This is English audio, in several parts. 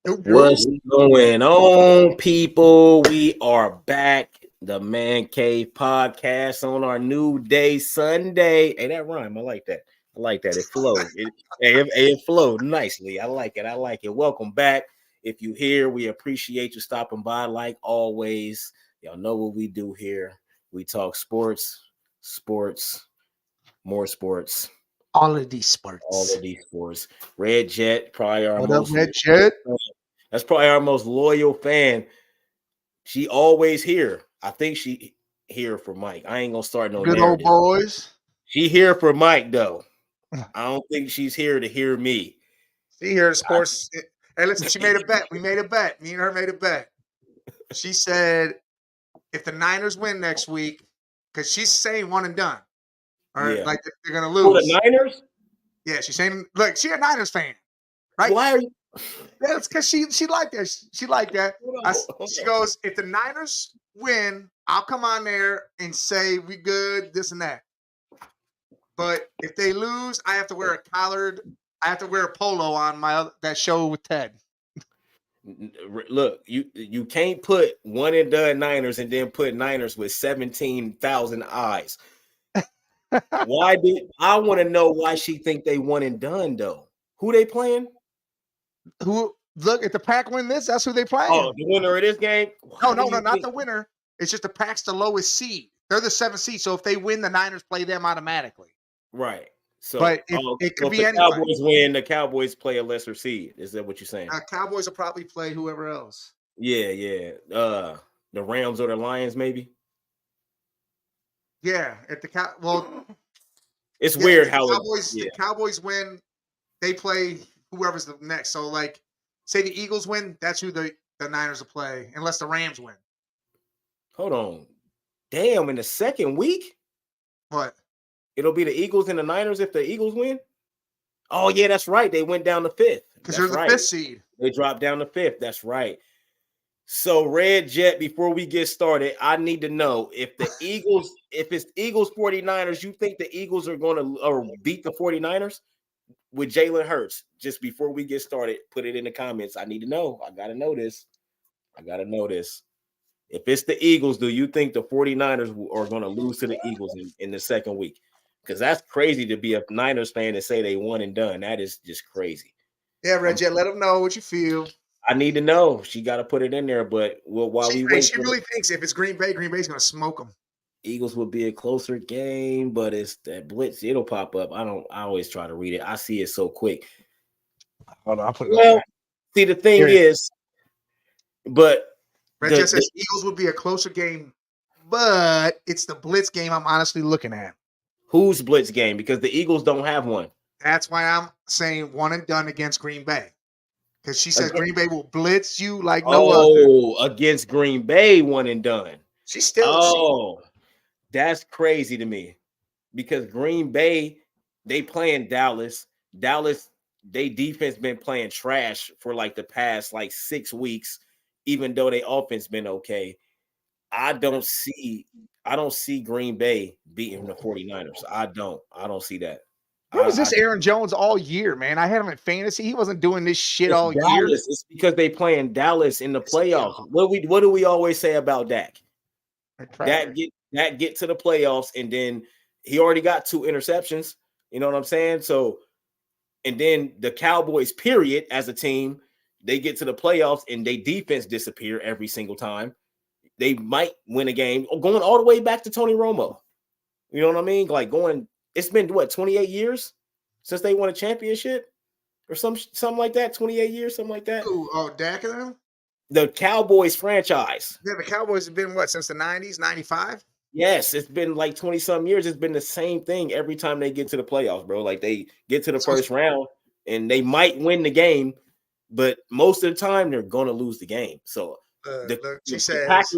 What's going on, people? We are back. The Man Cave Podcast on our new day, Sunday. Hey, that rhyme. I like that. I like that. It flowed. It flowed nicely. I like it. I like it. Welcome back. If you here, we appreciate you stopping by. Like always, y'all know what we do here. We talk sports, more sports, all of these sports. Red Jet, probably our What most up, Red Jet? That's probably our most loyal fan. She always here. I think she here for Mike. I ain't gonna start no Good narrative. old boys. She here for Mike though. I don't think she's here to hear me. See here, sports. Hey, listen, she made a bet. We made a bet. Me and her made a bet. She said if the Niners win next week, because she's saying one and done. All right, like they're gonna lose. For the Niners? Yeah, she's saying, look, she's a Niners fan, right? Why are you? Yeah, it's because she liked that. She liked that. She goes, if the Niners win, I'll come on there and say we good, this and that. But if they lose, I have to wear a collared. I have to wear a polo on that show with Ted. Look, you can't put one and done Niners and then put Niners with 17,000 eyes. Why did I want to know why she think they one and done though? Who they playing? Who look if the Pack win this? That's who they playing. Oh, the winner of this game? No, not the winner. It's just the Pack's the lowest seed. They're the 7th seed. So if they win, the Niners play them automatically. Right. So, but it could be anybody. Cowboys win. The Cowboys play a lesser seed. Is that what you're saying? Cowboys will probably play whoever else. Yeah. The Rams or the Lions, maybe. Yeah. If the it's weird how the Cowboys win. They play whoever's the next. So, like, say the Eagles win, that's who the Niners will play, unless the Rams win. Hold on. Damn, in the second week? What? It'll be the Eagles and the Niners if the Eagles win? Oh, yeah, that's right. They went down to 5th. Because they're the 5th seed. They dropped down to 5th. That's right. So, Red Jet, before we get started, I need to know if the Eagles, if it's Eagles 49ers, you think the Eagles are going to beat the 49ers? With Jalen Hurts, just before we get started, put it in the comments. I need to know. I got to know this. If it's the Eagles, do you think the 49ers are going to lose to the Eagles in the second week? Because that's crazy to be a Niners fan and say they won and done. That is just crazy. Yeah, Red Jet, let them know what you feel. I need to know. She got to put it in there. But while we wait, she really thinks if it's Green Bay's going to smoke them. Eagles will be a closer game, but it's that blitz. It'll pop up. I always try to read it. I see it so quick. Hold on, I'll put it on. See, the thing is, but Red Jet says Eagles would be a closer game, but it's the blitz game I'm honestly looking at. Whose blitz game? Because the Eagles don't have one. That's why I'm saying one and done against Green Bay. Because she says Green Bay will blitz you like no other. Oh, against Green Bay, one and done. She's still. That's crazy to me because Green Bay, they playing Dallas. Dallas, they defense been playing trash for like the past 6 weeks, even though they offense been okay. I don't see Green Bay beating the 49ers. I don't see that. Where was this Aaron Jones all year, man? I had him in fantasy. He wasn't doing this shit all year. It's because they playing Dallas in the playoffs. What do we always say about Dak? Dak get to the playoffs, and then he already got 2 interceptions. You know what I'm saying? So, and then the Cowboys, period, as a team, they get to the playoffs, and they defense disappear every single time. They might win a game, going all the way back to Tony Romo. You know what I mean? It's been 28 years since they won a championship, or something like that. 28 years, something like that. Oh, Dak and them. The Cowboys franchise. Yeah, the Cowboys have been since the 90s, 95? Yes, it's been 20-some years. It's been the same thing every time they get to the playoffs, bro. They get to the first round and they might win the game, but most of the time they're going to lose the game. So she says,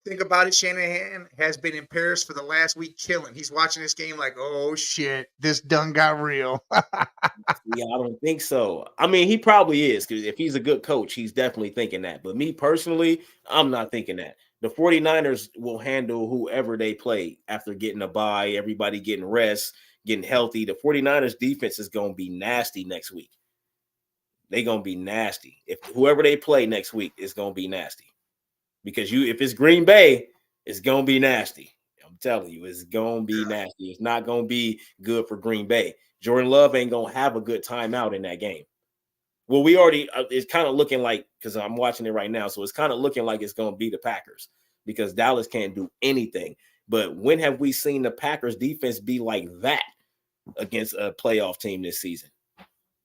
think about it. Shanahan has been in Paris for the last week killing. He's watching this game like, oh, shit, this done got real. Yeah, I don't think so. I mean, he probably is, because if he's a good coach, he's definitely thinking that. But me personally, I'm not thinking that. The 49ers will handle whoever they play after getting a bye, everybody getting rest, getting healthy. The 49ers defense is going to be nasty next week. they're gonna be nasty. If whoever they play next week is gonna be nasty. Because if it's Green Bay, it's gonna be nasty. I'm telling you, it's gonna be nasty. It's not gonna be good for Green Bay. Jordan Love ain't gonna have a good time out in that game. Well, we already it's kind of looking like, because I'm watching it right now, so it's kind of looking like it's gonna be the Packers because Dallas can't do anything. But when have we seen the Packers defense be like that against a playoff team this season?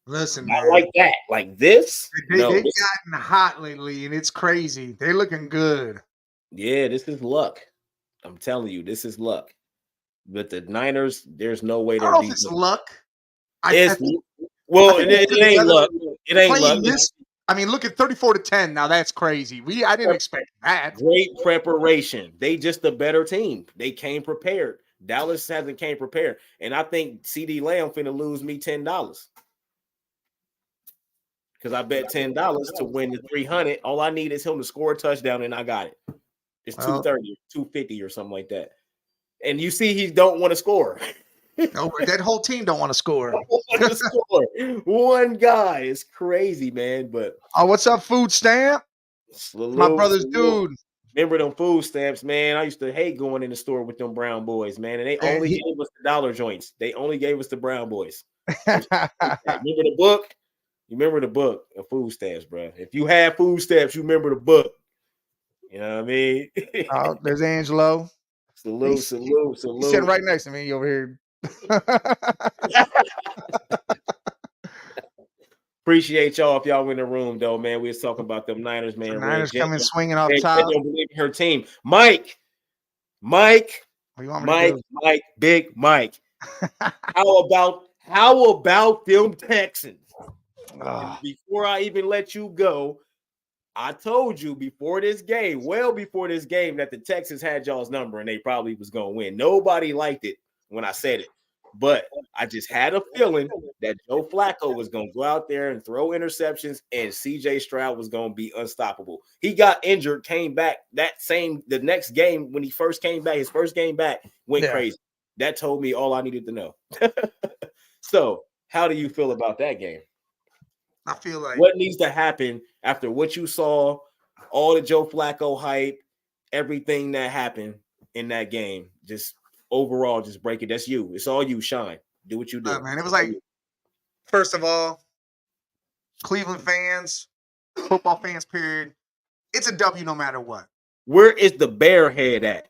Listen, not man. Like that, like this. They've gotten hot lately, and it's crazy. They're looking good. Yeah, this is luck. I'm telling you, this is luck. But the Niners, there's no way they're. I don't know if it's luck. It ain't luck. It ain't luck. I mean, look at 34-10. Now that's crazy. I didn't expect that. Great preparation. They just a better team. They came prepared. Dallas hasn't came prepared, and I think CeeDee Lamb finna lose me $10 because I bet $10 to win the 300. All I need is him to score a touchdown, and I got it. It's 230, 250, or something like that. And you see, he don't want to score. No, that whole team don't want to score. One guy is crazy, man. But what's up, Food Stamp? My brother's dude. Remember them food stamps, man? I used to hate going in the store with them brown boys, man. And they only gave us the dollar joints. They only gave us the brown boys. Remember the book? You remember the book of food stamps, bro? If you had food stamps, you remember the book. You know what I mean? There's Angelo. Salute. He's sitting right next to me over here. Appreciate y'all if y'all in the room, though, man. We was talking about them Niners, man. The Niners coming swinging off top. Don't believe in her team. Mike. Big Mike. How about them Texans? Before I even let you go, I told you before this game, that the Texans had y'all's number and they probably was going to win. Nobody liked it when I said it, but I just had a feeling that Joe Flacco was going to go out there and throw interceptions and CJ Stroud was going to be unstoppable. He got injured, came back the next game when he first came back, his first game back, went crazy. That told me all I needed to know. So how do you feel about that game? I feel like what needs to happen after what you saw, all the Joe Flacco hype, everything that happened in that game, just overall, just break it. That's you. It's all you, Shine. Do what you do. Man, it was like, first of all, Cleveland fans, football fans, period. It's a W no matter what. Where is the bear head at?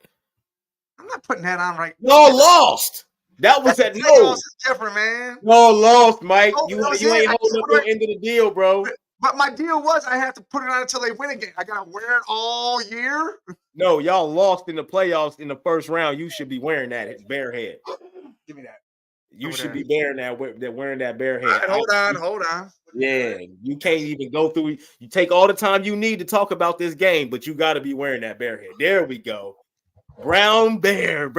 I'm not putting that on right now. No, lost. That was at no. It's different, man. No, lost, Mike. You ain't holding up the end of the deal, bro. But my deal was I have to put it on until they win a game. I got to wear it all year. No, y'all lost in the playoffs in the first round. You should be wearing that bear head. Give me that. You should be wearing that bear head. Right, hold on. Yeah, you can't even go through. You take all the time you need to talk about this game, but you got to be wearing that bear head. There we go. Brownie Bear.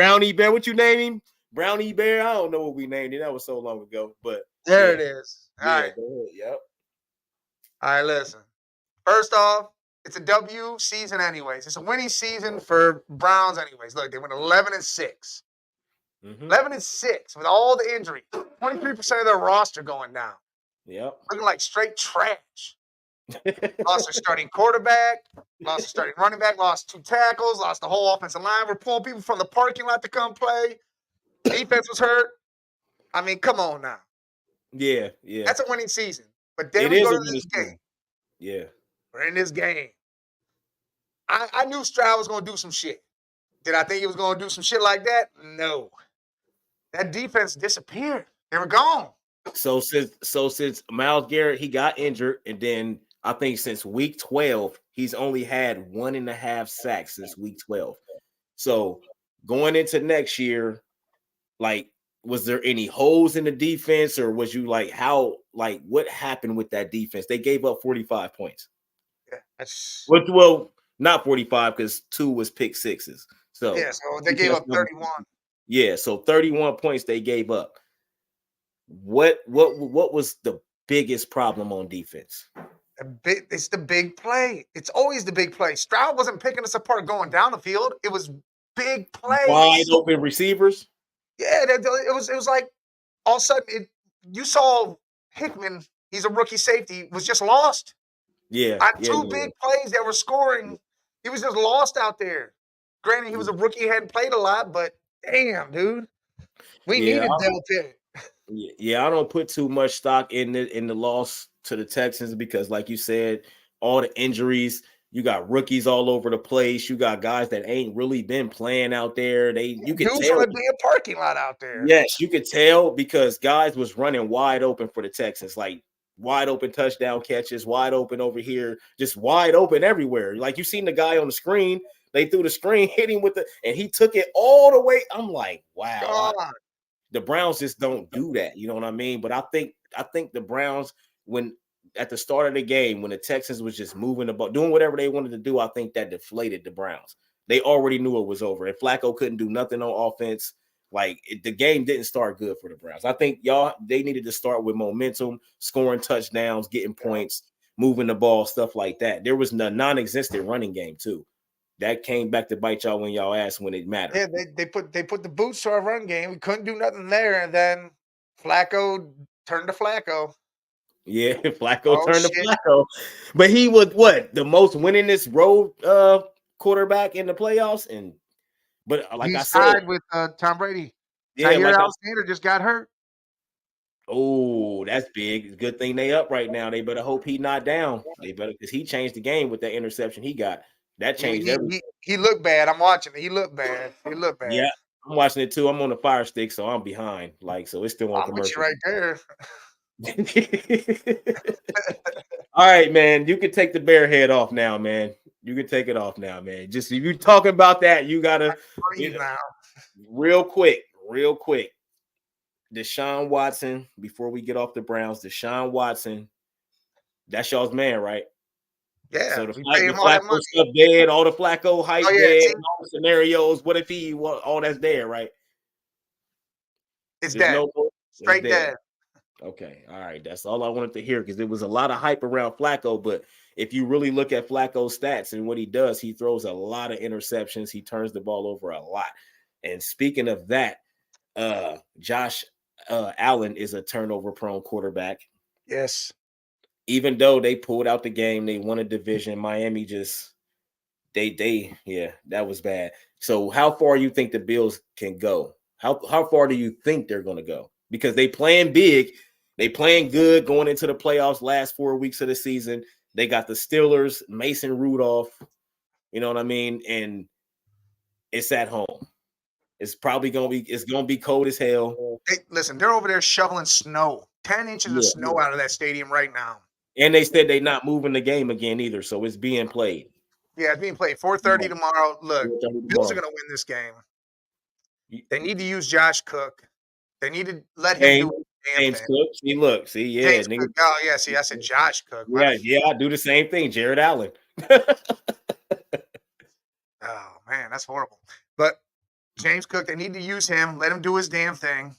What you name him? Brownie Bear. I don't know what we named it. That was so long ago, but there it is. All right. Go ahead. Yep. All right, listen. First off, it's a W season anyways. It's a winning season for Browns anyways. Look, they went 11-6. 11-6 with all the injury. 23% of their roster going down. Yep. Looking like straight trash. Lost their starting quarterback, lost their starting running back, lost 2 tackles, lost the whole offensive line. We're pulling people from the parking lot to come play. Defense was hurt. I mean, come on now. Yeah. That's a winning season. But then we go to this game. Yeah. We're in this game. I knew Stroud was going to do some shit. Did I think he was going to do some shit like that? No. That defense disappeared. They were gone. So since Myles Garrett, he got injured, and then I think since week 12, he's only had 1.5 sacks since week 12. So going into next year, like, was there any holes in the defense, or was you what happened with that defense? They gave up 45 points. Yeah, well, not 45 because 2 was pick sixes. So they gave up 31. Yeah, so 31 points they gave up. What was the biggest problem on defense? It's the big play. It's always the big play. Stroud wasn't picking us apart going down the field. It was big plays. Wide open receivers. Yeah, it was like all of a sudden you saw Hickman he's a rookie safety, was just lost. Yeah, On yeah, two big plays that were scoring, he was just lost out there. Granted, he was a rookie, hadn't played a lot, but damn, dude, we yeah. needed Del Pitt. Yeah, I don't put too much stock in the loss to the Texans because, like you said, all the injuries. You got rookies all over the place. You got guys that ain't really been playing out there. You could Dudes tell. from the damn parking lot out there. Yes, you could tell because guys was running wide open for the Texans, like wide open touchdown catches, wide open over here, just wide open everywhere. Like you seen the guy on the screen, they threw the screen, hit him with and he took it all the way. I'm like, wow, the Browns just don't do that. You know what I mean? But I think the Browns, when at the start of the game, when the Texans was just moving the ball, doing whatever they wanted to do, I think that deflated the Browns. They already knew it was over. And Flacco couldn't do nothing on offense. The game didn't start good for the Browns. I think they needed to start with momentum, scoring touchdowns, getting points, moving the ball, stuff like that. There was a non-existent running game too. That came back to bite y'all when y'all asked when it mattered. Yeah, they put the boots to our run game. We couldn't do nothing there, and then Flacco turned to Flacco. Yeah, Flacco turned to Flacco. But he was the most winningest road quarterback in the playoffs. But like I said, tied with Tom Brady. Yeah, Jair Alexander just got hurt. Oh, that's big. Good thing they up right now. They better hope he not down. They better because he changed the game with that interception he got. That changed everything. He looked bad. I'm watching it. He looked bad. Yeah, I'm watching it too. I'm on the Fire Stick, so I'm behind. So it's still on commercial. Right there. All right, man. You can take the bear head off now, man. You can take it off now, man. Just if you talking about that, you gotta real quick. Deshaun Watson, before we get off the Browns, Deshaun Watson, that's y'all's man, right? Yeah. So the Flacco stuff dead, all the Flacco hype dead, all the scenarios. What if all that's there, right? It's dead. Straight dead. Okay. All right. That's all I wanted to hear because there was a lot of hype around Flacco. But if you really look at Flacco's stats and what he does, he throws a lot of interceptions. He turns the ball over a lot. And speaking of that, Josh Allen is a turnover-prone quarterback. Yes. Even though they pulled out the game, they won a division. Miami just that was bad. So how far you think the Bills can go? How far do you think they're going to go? Because they playing big, they playing good going into the playoffs. Last 4 weeks of the season, they got the Steelers, Mason Rudolph. You know what I mean? And it's at home. It's probably gonna be cold as hell. Hey, listen, they're over there shoveling snow, 10 inches of snow out of that stadium right now. And they said they're not moving the game again either, so it's being played. Yeah, it's being played 4:30 tomorrow. Look, Bills are gonna win this game. They need to use Josh Cook. They need to let him do James Cook. See, James Cook. Oh, yeah. See, I said Josh Cook. Yeah, I do the same thing. Jared Allen. Oh man, that's horrible. But James Cook, they need to use him, let him do his damn thing,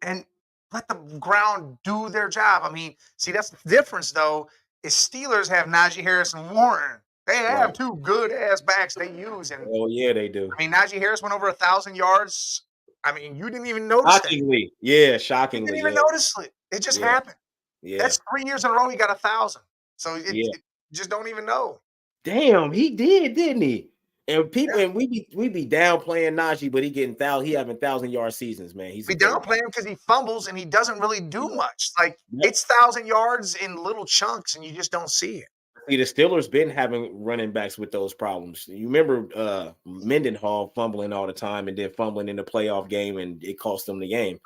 and let the ground do their job. I mean, see, that's the difference, though, is Steelers have Najee Harris and Warren. They have two good-ass backs they use. And yeah, they do. I mean, Najee Harris went over 1,000 yards. I mean, you didn't even notice shockingly. That. Yeah, shockingly. You didn't even notice it. It just happened. Yeah. That's 3 years in a row he got 1,000. So it just don't even know. Damn, he did, didn't he? And people, and we be downplaying Najee, but he having 1,000-yard seasons, man. We downplay him because he fumbles and he doesn't really do much. Like it's 1,000 yards in little chunks, and you just don't see it. See, the Steelers been having running backs with those problems. You remember Mendenhall fumbling all the time and then fumbling in the playoff game, and it cost them the game.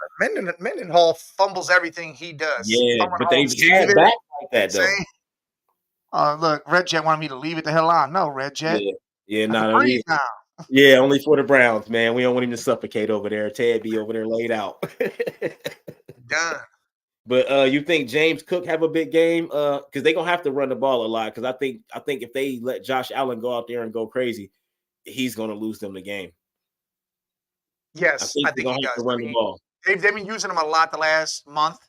Mendenhall fumbles everything he does. Yeah, but they've had back like that, though. Look, Red Jet wanted me to leave it the hell on. No, Red Jet. Yeah, yeah, only for the Browns, man. We don't want him to suffocate over there. Ted be over there laid out. Done. But you think James Cook have a big game? Because they're gonna have to run the ball a lot. Because I think if they let Josh Allen go out there and go crazy, he's gonna lose them the game. Yes, I think he does. To run the ball. They've been using him a lot the last month.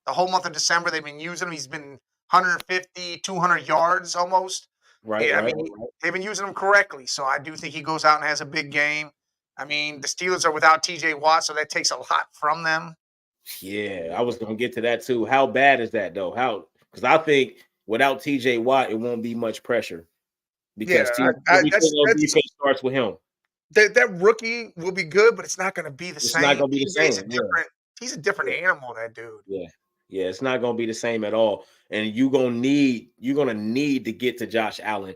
The whole month of December, they've been using him. He's been 150, 200 yards almost. Right. I mean, they've been using him correctly. So I do think he goes out and has a big game. I mean, the Steelers are without TJ Watt, so that takes a lot from them. Yeah, I was gonna get to that too. How bad is that though? Because I think without TJ Watt, it won't be much pressure because everything on defense starts with him. That rookie will be good, but it's not going to be the same. It's not gonna be the same. He's a different animal, that dude. Yeah, it's not gonna be the same at all. And you're gonna need to get to Josh Allen,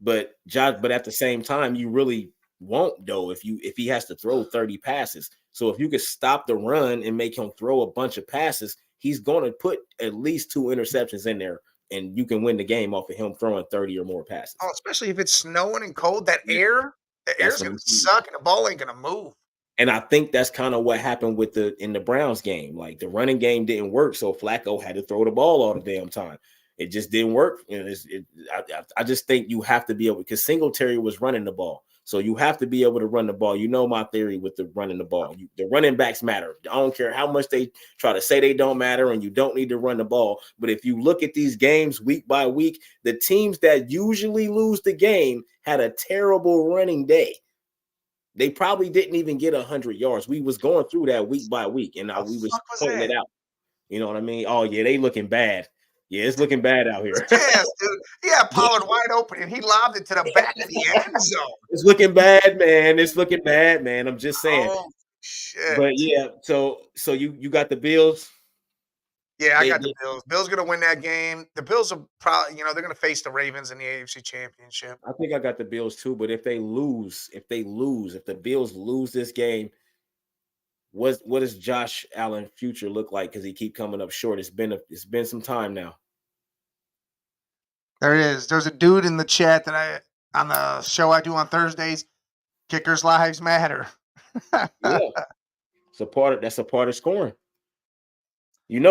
but at the same time, you really won't though if he has to throw 30 passes. So if you could stop the run and make him throw a bunch of passes, he's gonna put at least 2 interceptions in there, and you can win the game off of him throwing 30 or more passes. Oh, especially if it's snowing and cold, the air's gonna suck and the ball ain't gonna move. And I think that's kind of what happened in the Browns game. Like the running game didn't work, so Flacco had to throw the ball all the damn time. It just didn't work. I just think you have to be able, because Singletary was running the ball, so you have to be able to run the ball. You know my theory with the running the ball. The running backs matter. I don't care how much they try to say they don't matter, and you don't need to run the ball. But if you look at these games week by week, the teams that usually lose the game had a terrible running day. They probably didn't even get 100 yards. We was going through that week by week, and we was pointing it out. You know what I mean? Oh, yeah, they looking bad. Yeah, it's looking bad out here. Yes, dude. Yeah, Pollard wide open, and he lobbed it to the back of the end zone. It's looking bad, man. It's looking bad, man. I'm just saying. Oh, shit. But, yeah, so you got the Bills? Yeah, I got the Bills. Bills going to win that game. The Bills are probably, they're going to face the Ravens in the AFC Championship. I think I got the Bills too, but if the Bills lose this game, what does Josh Allen's future look like? Because he keep coming up short. It's been some time now. There it is. There's a dude in the chat that on the show I do on Thursdays. Kickers' lives matter. Yeah, that's a part of scoring.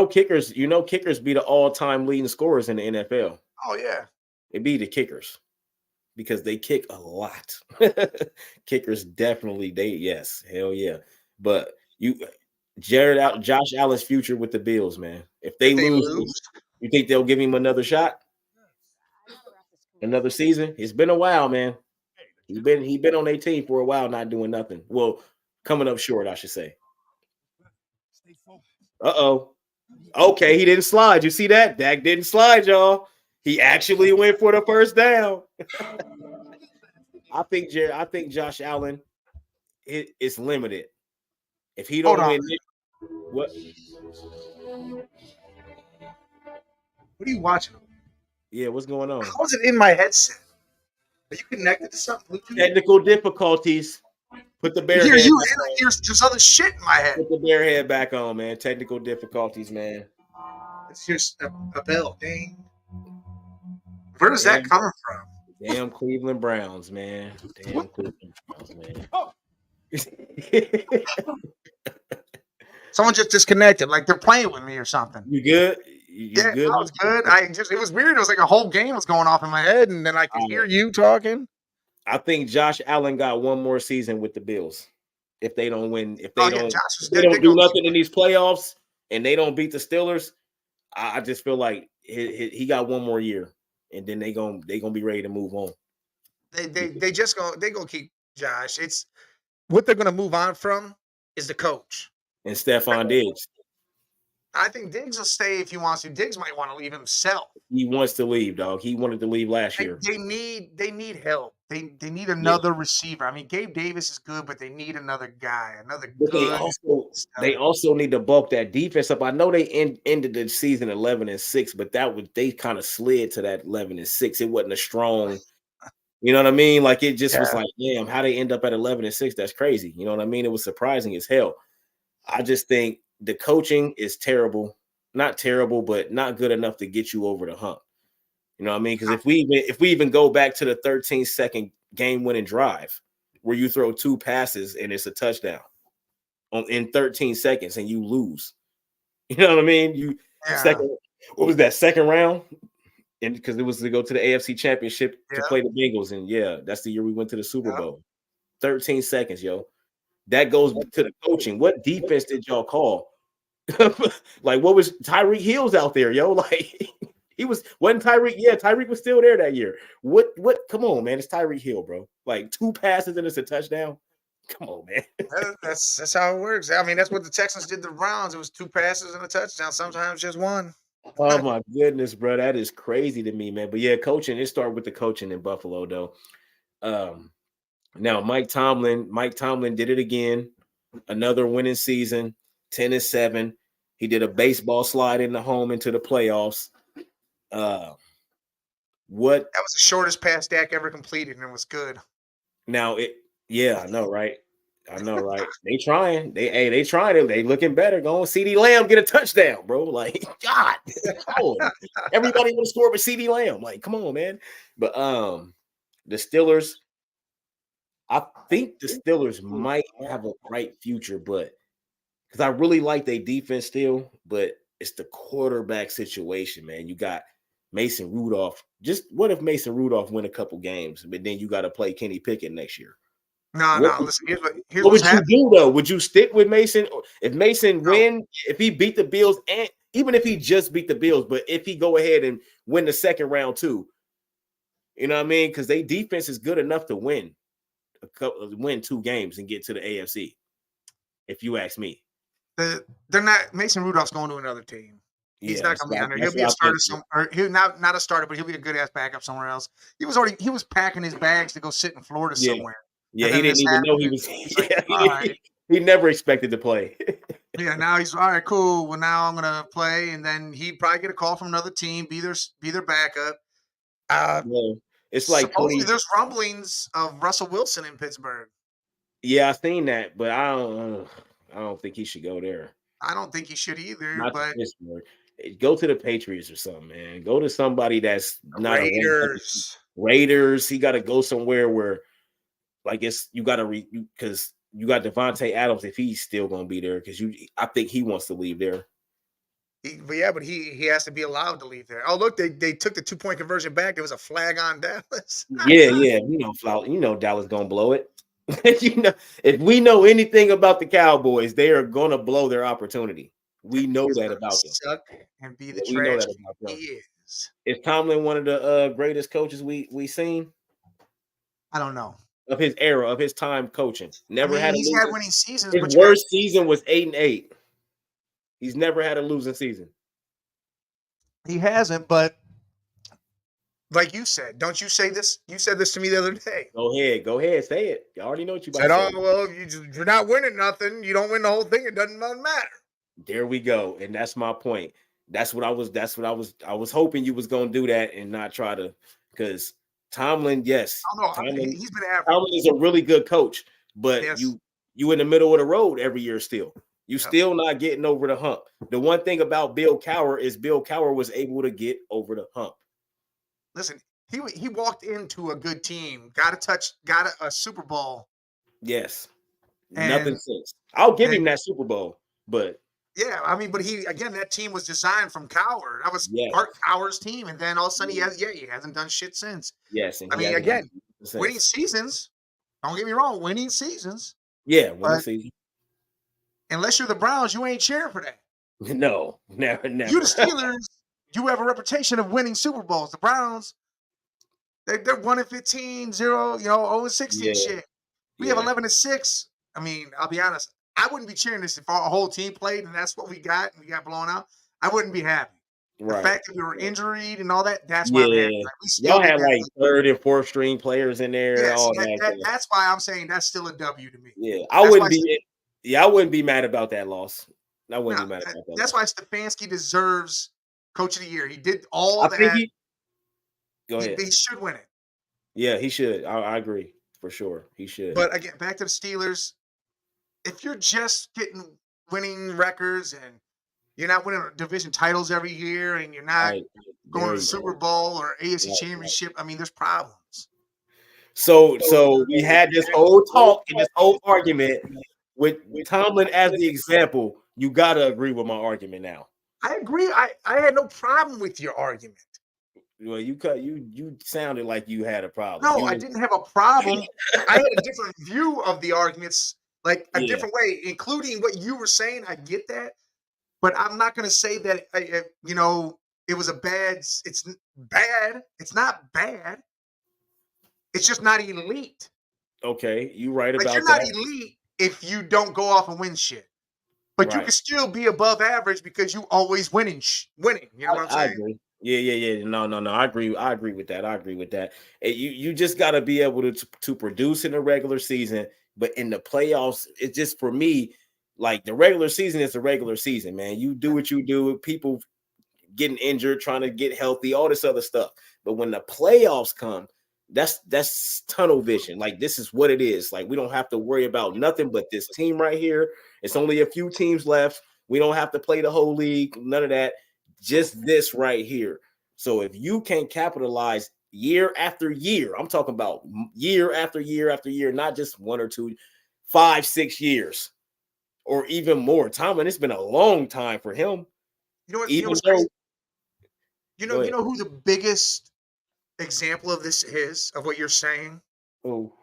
Kickers be the all-time leading scorers in the NFL. Oh yeah, it be the kickers because they kick a lot. Kickers definitely hell yeah. But Josh Allen's future with the Bills, man. If they lose, you think they'll give him another shot? Another season? It's been a while, man. He been on their team for a while, not doing nothing. Well, coming up short, I should say. Uh-oh. Okay, he didn't slide. You see that? Dak didn't slide, y'all. He actually went for the first down. I think Josh Allen is limited. If he don't win it, what are you watching? Yeah, what's going on? How is it in my headset? Are you connected to something? Technical difficulties. Put the bear head. Here's just other shit in my head. Put the bear head back on, man. Technical difficulties, man. Here's a bell. Dang. Where does that come from? Damn Cleveland Browns, man. Damn Cleveland Browns, man. Someone just disconnected, like they're playing with me or something. You good? Yeah, good? I was good. It was weird. It was like a whole game was going off in my head, and then I could hear you talking. I think Josh Allen got one more season with the Bills. If they don't win, if they don't do nothing in these playoffs and they don't beat the Steelers, I just feel like he got one more year, and then they gonna be ready to move on. They gonna keep Josh. It's what they're gonna move on from is the coach and Stephon Diggs. I think Diggs will stay if he wants to. Diggs might want to leave himself. He wants to leave, dog. He wanted to leave last year. They need help. They need another receiver. I mean, Gabe Davis is good, but they need another guy, They also need to bulk that defense up. I know they ended the season 11-6, but they kind of slid to that 11-6. It wasn't a strong, you know what I mean? Like it just was like, damn, how they end up at 11-6? That's crazy. You know what I mean? It was surprising as hell. I just think the coaching is terrible. Not terrible, but not good enough to get you over the hump. You know what I mean? Because if we even go back to the 13-second game-winning drive where you throw 2 passes and it's a touchdown in 13 seconds and you lose. You know what I mean? What was that, second round? And because it was to go to the AFC Championship to play the Bengals. And that's the year we went to the Super Bowl. 13 seconds, yo. That goes to the coaching. What defense did y'all call? Like, what was Tyreek Hill's out there, yo? Like, wasn't Tyreek? Yeah, Tyreek was still there that year. What? Come on, man. It's Tyreek Hill, bro. Like 2 passes and it's a touchdown. Come on, man. That's how it works. I mean, that's what the Texans did to the Browns. It was 2 passes and a touchdown. Sometimes just one. Oh my goodness, bro. That is crazy to me, man. But yeah, coaching, it started with the coaching in Buffalo, though. Now Mike Tomlin did it again. Another winning season, 10-7. He did a baseball slide in the home into the playoffs. What That was the shortest pass Dak ever completed, and it was good. now I know, right? I know, right? They trying. They trying it. They looking better. Going CeeDee Lamb get a touchdown, bro. Like, God, everybody want to score with CeeDee Lamb. Like, come on, man. But the Steelers, I think the Steelers might have a bright future, but because I really like their defense still, but it's the quarterback situation, man. You got Mason Rudolph. Just what if Mason Rudolph win a couple games, but then you got to play Kenny Pickett next year? No. Listen, here's what what's would you do though? Would you stick with Mason? If Mason win, if he beat the Bills, and even if he just beat the Bills, but if he go ahead and win the second round too, you know what I mean? Because they defense is good enough to win 2 games and get to the AFC. If you ask me, they're not. Mason Rudolph's going to another team. He's not going to be on there. He'll be a starter somewhere. He'll not a starter, but he'll be a good ass backup somewhere else. He was packing his bags to go sit in Florida somewhere. Yeah, he didn't even know he was. He never expected to play. Yeah, now he's all right, cool. Well, now I'm gonna play, and then he'd probably get a call from another team, be their backup. It's like supposedly there's rumblings of Russell Wilson in Pittsburgh. Yeah, I've seen that, but I don't think he should go there. I don't think he should either. Not but Pittsburgh. Go to the Patriots or something, man. Go to somebody that's not Raiders. Raiders. He got to go somewhere where, like, you got to because you got Devontae Adams if he's still going to be there because I think he wants to leave there. But he has to be allowed to leave there. Oh, look, they took the 2-point conversion back. There was a flag on Dallas. yeah. Dallas gonna blow it. If we know anything about the Cowboys, they are gonna blow their opportunity. We know that about them. Suck and be the trash he is. Is Tomlin one of the greatest coaches we seen? I don't know. Of his era, of his time coaching. He's had winning seasons. His worst season was 8-8. He's never had a losing season. He hasn't, but like you said, don't you say this? You said this to me the other day. Go ahead, say it. You already know what you about to say. Well, you're not winning nothing. You don't win the whole thing. It doesn't matter. There we go, and that's my point. That's what I was hoping you was gonna do that and not try to, because Tomlin, yes, Tomlin, he's been average. Tomlin is a really good coach, but you in the middle of the road every year still. You still not getting over the hump. The one thing about Bill Cowher is Bill Cowher was able to get over the hump. Listen, he walked into a good team, got a Super Bowl. Yes, nothing since. I'll give him that Super Bowl, but yeah, but that team was designed from Cowher. That was Art Cowher's team, and then all of a sudden he hasn't done shit since. Yes, winning seasons. Don't get me wrong, winning seasons. Yeah, winning season. Unless you're the Browns, you ain't cheering for that. No, never. You the Steelers, you have a reputation of winning Super Bowls. The Browns, they're 1-15, 0-16 shit. We have 11-6. I'll be honest. I wouldn't be cheering this if our whole team played and that's what we got and we got blown out. I wouldn't be happy. Right. The fact that we were injured and all that, that's why I'm happy. Y'all had like 3rd and 4th string players in there. That's why I'm saying that's still a W to me. Yeah, I wouldn't be mad about that loss. I wouldn't be mad about that. That's why Stefanski deserves Coach of the Year. He did all that. Go ahead. He should win it. Yeah, he should. I agree for sure. He should. But again, back to the Steelers. If you're just getting winning records and you're not winning division titles every year and you're not going to the Super Bowl or AFC Championship, there's problems. So we had this whole talk and this whole argument with Tomlin as the example. You got to agree with my argument now. I agree. I had no problem with your argument. Well, you sounded like you had a problem. No, I didn't have a problem. I had a different view of the arguments. Like a different way, including what you were saying. I get that. But I'm not going to say that, it was a bad. It's bad. It's not bad. It's just not elite. Okay, you right Like, about you're not that. elite if you don't go off and win shit. But you Right. can still be above average because you always winning. You know what I'm I saying? agree. Yeah. No. I agree. I agree with that. I agree with that. You just got to be able to produce in the regular season, but in the playoffs, it's just for me. Like the regular season is the regular season, man. You do what you do. People getting injured, trying to get healthy, all this other stuff. But when the playoffs come, that's tunnel vision. Like this is what it is. Like we don't have to worry about nothing but this team right here. It's only a few teams left. We don't have to play the whole league, none of that. Just this right here. So if you can capitalize year after year, I'm talking about year after year after year, not just 1 or 2, 5, 6 years, or even more. Tomlin, it's been a long time for him. You know what? You know Even what's crazy? though, go You ahead. know who the biggest example of this is, of what you're saying? Oh,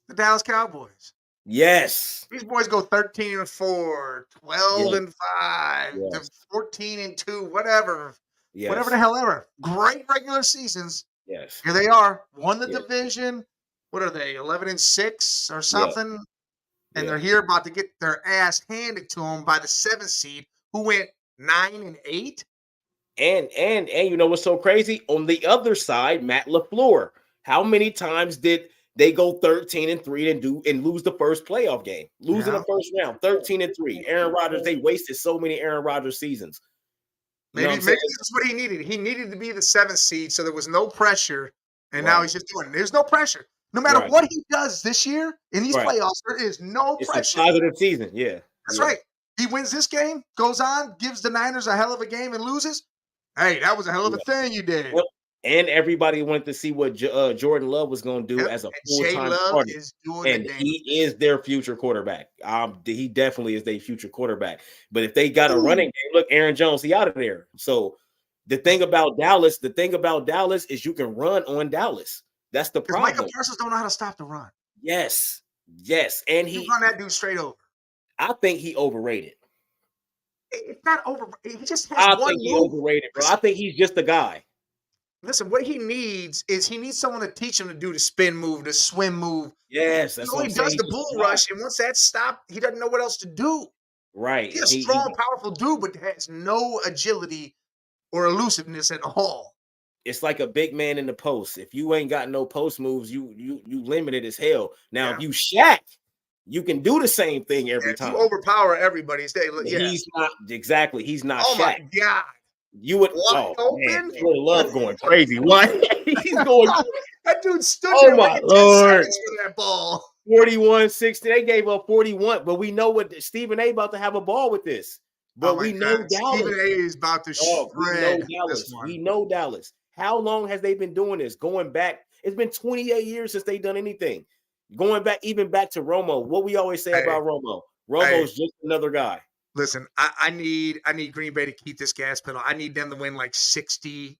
The Dallas Cowboys. yes. These boys go 13-4, 12 Yes. and 5, Yes. 14 and 2, whatever the Yes. hell ever. Great regular seasons. Yes. Here they are, won the Yeah. division. What are they, 11 and 6 or Yeah. something? And Yeah. they're here about to get their ass handed to them by the 7th seed, who went 9 and 8. And you know what's so crazy? On the other side, Matt LaFleur. How many times did they go 13-3 and lose the first playoff game? Losing Yeah. the first round, 13-3. Aaron Rodgers, they wasted so many Aaron Rodgers seasons. You know what Maybe I'm saying? this is what he needed. He needed to be the 7th seed, so there was no pressure. And now Right. he's just doing it. There's no pressure. No matter Right. what he does this year in these Right. playoffs, there is no It's a pressure. positive season. Yeah. That's Yeah. right. He wins this game, goes on, gives the Niners a hell of a game and loses. Hey, that was a hell of a Yeah. thing you did. Well, and everybody wanted to see what Jordan Love was going to do Yep. as a And Jay full-time Love starter. is doing the And damn. he is their future quarterback. He definitely is their future quarterback. But if they got a running game, look, Aaron Jones, he out of there. So the thing about Dallas is you can run on Dallas. That's the Because Micah problem. Parsons don't know how to stop the run. Yes. And He run that dude straight over. I think he overrated. It's not over. He just has I one think he move. overrated, bro. I think he's just a guy. Listen, what he needs someone to teach him to do the spin move, the swim move. Yes, He that's what only I'm saying. does He's the just bull a guy. rush, and once that's stopped, he doesn't know what else to do. Right. He's a strong, powerful dude, but has no agility or elusiveness at all. It's like a big man in the post. If you ain't got no post moves, you limited as hell. Now, if you Shaq, you can do the same thing every time. You overpower everybody. He's not exactly. He's not Oh Shaq. my god! You would open. Love going crazy. What? He's going. That dude stood Oh there my waiting 10 Lord! seconds for that ball. 41-60. They gave up 41, but we know what Stephen A. about to have a ball with this. But we know Dallas. Stephen A. is about to shred this one. We know Dallas. How long has they been doing this? Going back, it's been 28 years since they've done anything. Going back, even back to Romo. What we always say about Romo. Romo's just another guy. Listen, I need Green Bay to keep this gas pedal. I need them to win like 60-16.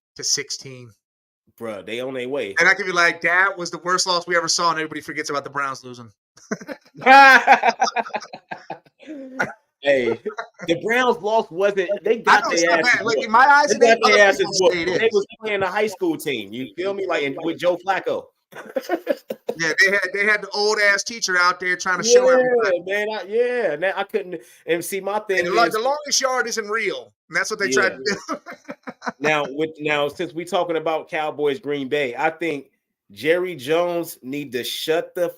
Bruh, they on their way. And I could be like, that was the worst loss we ever saw, and everybody forgets about the Browns losing. Hey, the Browns lost wasn't they got their asses. Like in my eyes, they got their asses whooped. They was playing a high school team. You feel me? Like with Joe Flacco. Yeah, they had the old ass teacher out there trying to show everybody. Man, I couldn't. And see, my thing is the longest yard isn't real, and that's what they tried to do. now, since we talking about Cowboys, Green Bay, I think Jerry Jones need to shut the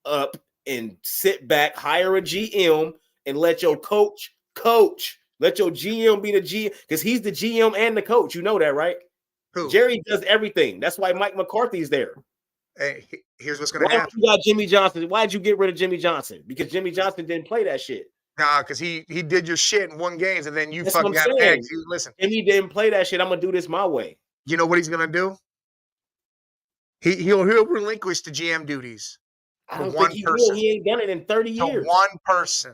up and sit back, hire a GM, and let your coach. Let your GM be the GM because he's the GM and the coach. You know that, right? Who? Jerry does everything. That's why Mike McCarthy's there. Hey, here's what's going to happen. You got Jimmy Johnson? Why'd you get rid of Jimmy Johnson? Because Jimmy Johnson didn't play that shit. Nah, because he did your shit in 1 game, and then you fucking got pegged. Listen, and he didn't play that shit. I'm gonna do this my way. You know what he's gonna do? He'll relinquish the GM duties. I don't think he will. He ain't done it in 30 years. One person.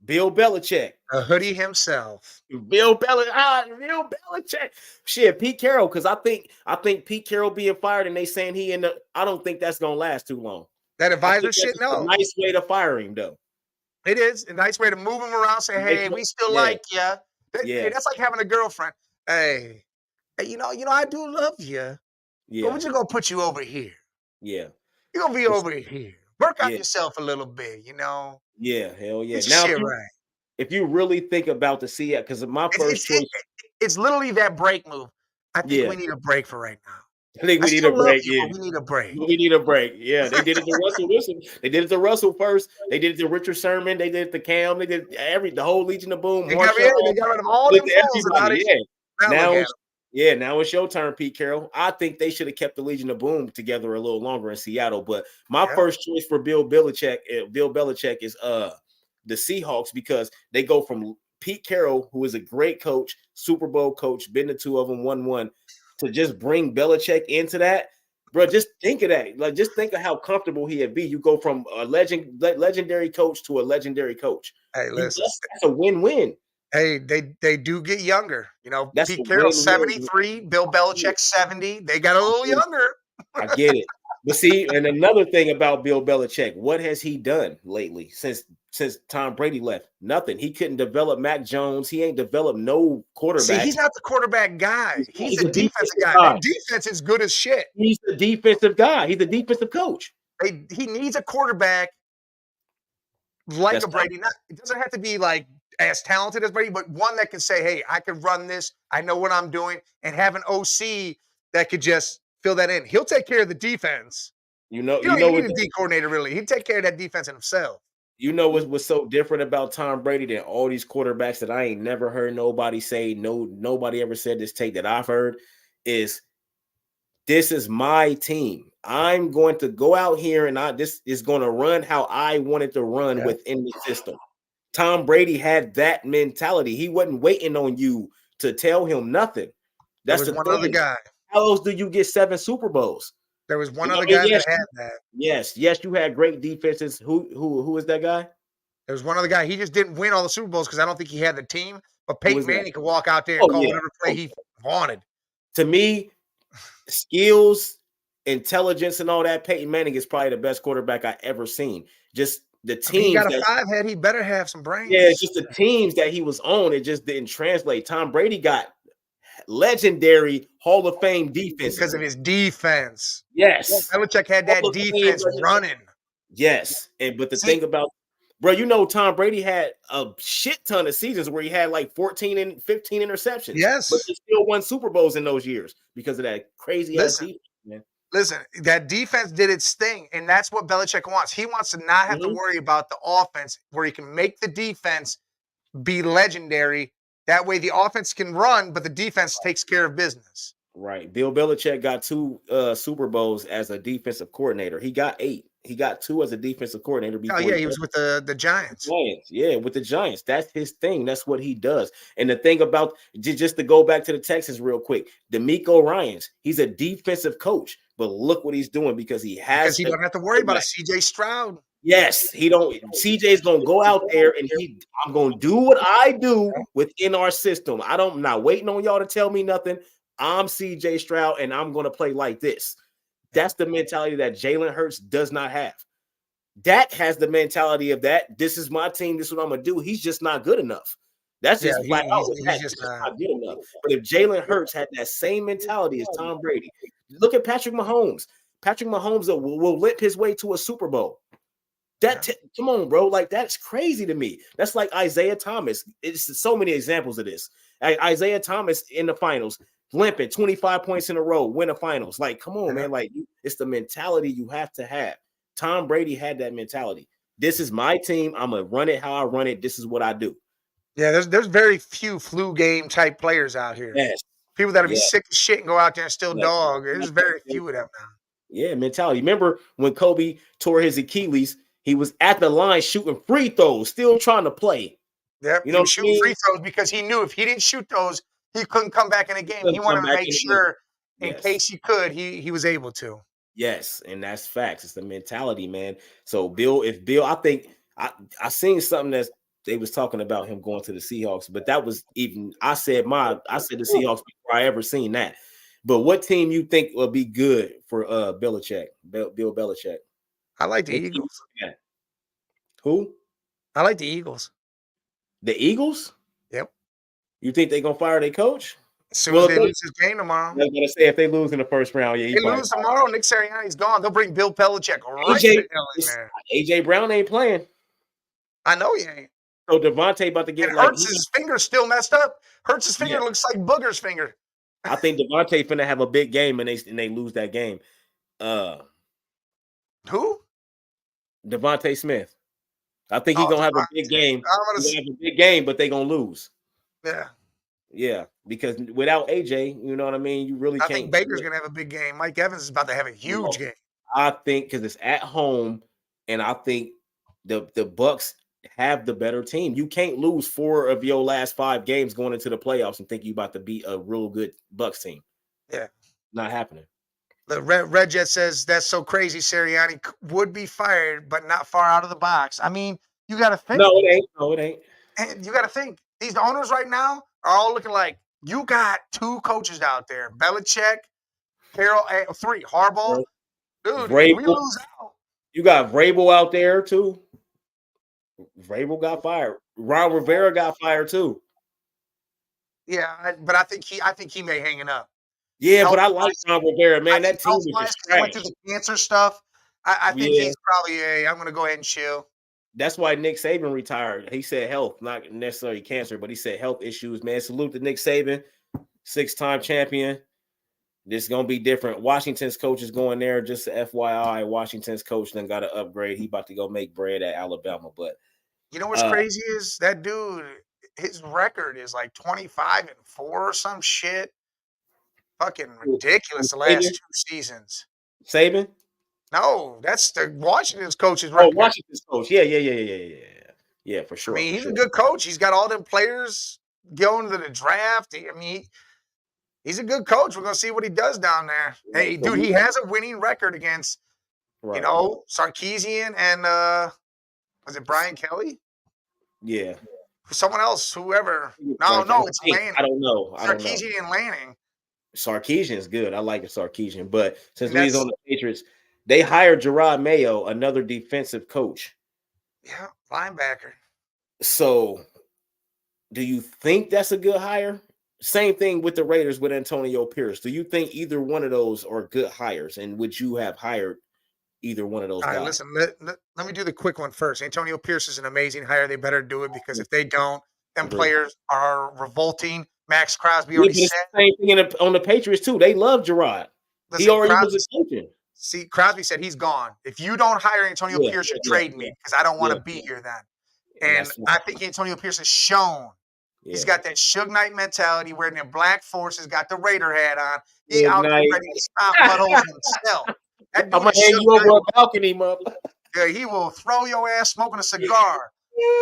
Bill Belichick. The hoodie himself. Bill Belichick. Shit, Pete Carroll, because I think Pete Carroll being fired and they saying I don't think that's gonna last too long. That advisor shit, no. A nice way to fire him, though. It is a nice way to move him around, say, hey, we still like you. Yeah. That's like having a girlfriend. Hey, you know, I do love you. Yeah. But we're just gonna put you over here. Yeah. You're gonna be over here. Work on Yeah, yourself a little bit, you know. yeah, hell yeah. Get your Now, shit right. if you really think about the Seattle, because my It's first it's it, choice, it's literally that break move. I think yeah, we need a break for right now. I think I we need a still love break. you, Yeah, but we need a break. we need a break. Yeah, they did it to Russell Wilson. They did it to Russell first. They did it to Richard Sherman. They did it to Cam. They did the whole Legion of Boom. They Marshall. got rid of all Did them it to fools, and now everybody. Yeah. look Now at it's now it's your turn, Pete Carroll. I think they should have kept the Legion of Boom together a little longer in Seattle. But my them. first choice for Bill Belichick is the Seahawks, because they go from Pete Carroll, who is a great coach, Super Bowl coach, been to two of them, won one, to just bring Belichick into that. Bro, just think of that. Like, just think of how comfortable he'd be. You go from a legendary coach to a legendary coach. Hey, listen. That's a win-win. Hey, they do get younger. You know, That's a Pete Carroll win-win. 73, Bill Belichick 70. They got a little younger. I get it. But see, and another thing about Bill Belichick, what has he done lately since Tom Brady left? Nothing. He couldn't develop Mac Jones. He ain't develed no See, quarterbacks. he's not the quarterback guy. He's the a defensive guy. guy. That defense is good as shit. He's the defensive guy. He's the defensive coach. He needs a quarterback like That's a Brady. It doesn't have to be like as talented as Brady, but one that can say, "Hey, I can run this. I know what I'm doing," and have an OC that could just fill that in. He'll take care of the defense. You know You don't even what need a D coordinator, really. He'd take care of that defense in himself. what's so different about Tom Brady than all these quarterbacks that I ain't never heard nobody say, nobody ever said this take that I've heard, is this is my team. I'm going to go out here and this is going to run how I wanted to run within the system. Tom Brady had that mentality. He wasn't waiting on you to tell him nothing. That's there was the one thing. other guy. How else do you get 7 Super Bowls? There was one other guy that had that. Yes, you had great defenses. Who is that guy? There was one other guy. He just didn't win all the Super Bowls because I don't think he had the team. But Peyton Manning could walk out there and call whatever play he wanted. To me, skills, intelligence, and all that, Peyton Manning is probably the best quarterback I ever seen. Just the teams. He got a 5 head. He better have some brains. Yeah, just the teams that he was on, it just didn't translate. Tom Brady got legendary Hall of Fame defense because of his defense. Yes, Belichick had that defense running. Yes, but the thing about, bro, Tom Brady had a shit ton of seasons where he had like 14 and 15 interceptions. Yes, but he still won Super Bowls in those years because of that crazy ass defense, man. Listen, that defense did its thing, and that's what Belichick wants. He wants to not have to worry about the offense, where he can make the defense be legendary. That way the offense can run, but the defense takes care of business. Right. Bill Belichick got 2 Super Bowls as a defensive coordinator. He got 8. He got 2 as a defensive coordinator. Oh, yeah, he was with the Giants. Yeah, with the Giants. That's his thing. That's what he does. And the thing about, just to go back to the Texans real quick, DeMeco Ryans, he's a defensive coach, but look what he's doing because he don't have to worry about a CJ Stroud. Yes, he don't. CJ's gonna go out there and I'm gonna do what I do within our system. I'm not waiting on y'all to tell me nothing. I'm CJ Stroud and I'm gonna play like this. That's the mentality that Jalen Hurts does not have. Dak has the mentality of that. This is my team. This is what I'm gonna do. He's just not good enough. That's just flat out. He's just not good enough. But if Jalen Hurts had that same mentality as Tom Brady, look at Patrick Mahomes. Patrick Mahomes will limp his way to a Super Bowl. Come on, bro. Like, that's crazy to me. That's like Isaiah Thomas. It's so many examples of this. Isaiah Thomas in the finals, limping 25 points in a row, win the finals. Like, come on, man. Like, it's the mentality you have to have. Tom Brady had that mentality. This is my team. I'm gonna run it how I run it. This is what I do. Yeah, there's very few flu game type players out here. Yes. People that'll be sick of shit and go out there and still dog. There's very few of them now. Yeah, mentality. Remember when Kobe tore his Achilles? He was at the line shooting free throws, still trying to play. Yep, he was shooting free throws because he knew if he didn't shoot those, he couldn't come back in a game. He wanted to make sure, in case he could, he was able to. Yes, and that's facts. It's the mentality, man. So I think I seen something that they was talking about him going to the Seahawks, but that was I said the Seahawks before I ever seen that. But what team you think will be good for Belichick, Bill Belichick? I like the Eagles. Yeah. Who? I like the Eagles. The Eagles? Yep. You think they're gonna fire their coach? As soon as they lose this game tomorrow. I was gonna say if they lose in the first round, yeah, they lose tomorrow. Nick Sirianni's gone. They'll bring Bill Belichick right AJ, the hell in there. AJ Brown ain't playing. I know he ain't. So Devontae about to get and Hurts' finger's still messed up. Hurts' finger looks like Booger's finger. I think Devontae finna have a big game and they lose that game. Who? Devontae Smith. I think he's gonna have a big game. He's gonna have a big game, but they're gonna lose. Yeah. Yeah, because without AJ, you know what I mean? You really can't. I think Baker's gonna have a big game. Mike Evans is about to have a huge game. I think because it's at home, and I think the Bucs have the better team. You can't lose 4 of your last 5 games going into the playoffs and think you about to beat a real good Bucs team. Yeah. Not happening. The Red Jet says that's so crazy. Sirianni would be fired, but not far out of the box. I mean, you got to think. No, it ain't. No, it ain't. And you got to think. These owners right now are all looking like you got 2 coaches out there: Belichick, Carroll, 3 Harbaugh. Dude, we lose out. You got Vrabel out there too. Vrabel got fired. Ron Rivera got fired too. Yeah, but I think he may hang it up. Yeah, but I like Ron Rivera, man. That team was just trash. Went through the cancer stuff. I think he's probably I'm going to go ahead and chill. That's why Nick Saban retired. He said health, not necessarily cancer, but he said health issues. Man, salute to Nick Saban, 6-time champion. This is gonna be different. Washington's coach is going there. Just FYI, Washington's coach then got to upgrade. He about to go make bread at Alabama. But you know what's crazy is that dude. His record is like 25-4 or some shit. Fucking ridiculous. The last 2 seasons. Saban? No, that's the Washington's coach's record. Oh, Washington's coach. Yeah, for sure. I mean, he's a good coach. He's got all them players going to the draft. I mean, he's a good coach. We're gonna see what he does down there. Hey, dude, he has a winning record against, Sarkisian and was it Brian Kelly? Yeah. Someone else, whoever. No, it's Lanning. I don't know. Sarkisian and Lanning. Sarkisian's good. I like Sarkisian, but since he's on the Patriots, they hired Gerard Mayo, another defensive coach. Yeah, linebacker. So, do you think that's a good hire? Same thing with the Raiders with Antonio Pierce. Do you think either one of those are good hires? And would you have hired either one of those guys? All right, listen, let me do the quick one first. Antonio Pierce is an amazing hire. They better do it because if they don't, them players are revolting. Max Crosby already said. Same thing on the Patriots, too. They love Gerard. He already was a coach. See, Crosby said he's gone. If you don't hire Antonio Pierce, you trade me because I don't want to be here then. And I think Antonio Pierce has shown he's got that Suge Knight mentality, wearing the black forces, got the Raider hat on. He out there ready to stop buttholes himself. I'm going to hand you over a balcony, mother. Yeah, he will throw your ass smoking a cigar.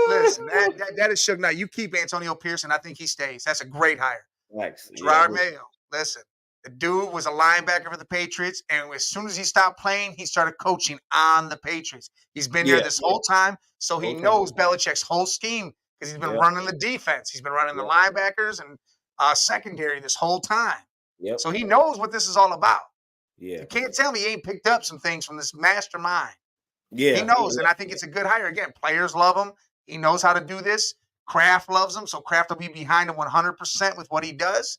Listen, that is Suge Knight. You keep Antonio Pierce, and I think he stays. That's a great hire. Thanks. Gerard Mayo, listen. The dude was a linebacker for the Patriots, and as soon as he stopped playing, he started coaching on the Patriots. He's been there this whole time, so he knows Belichick's whole scheme because he's been running the defense. He's been running the linebackers and secondary this whole time. Yep. So he knows what this is all about. Yeah. You can't tell me he ain't picked up some things from this mastermind. Yeah. He knows, and I think it's a good hire. Again, players love him. He knows how to do this. Kraft loves him, so Kraft will be behind him 100% with what he does.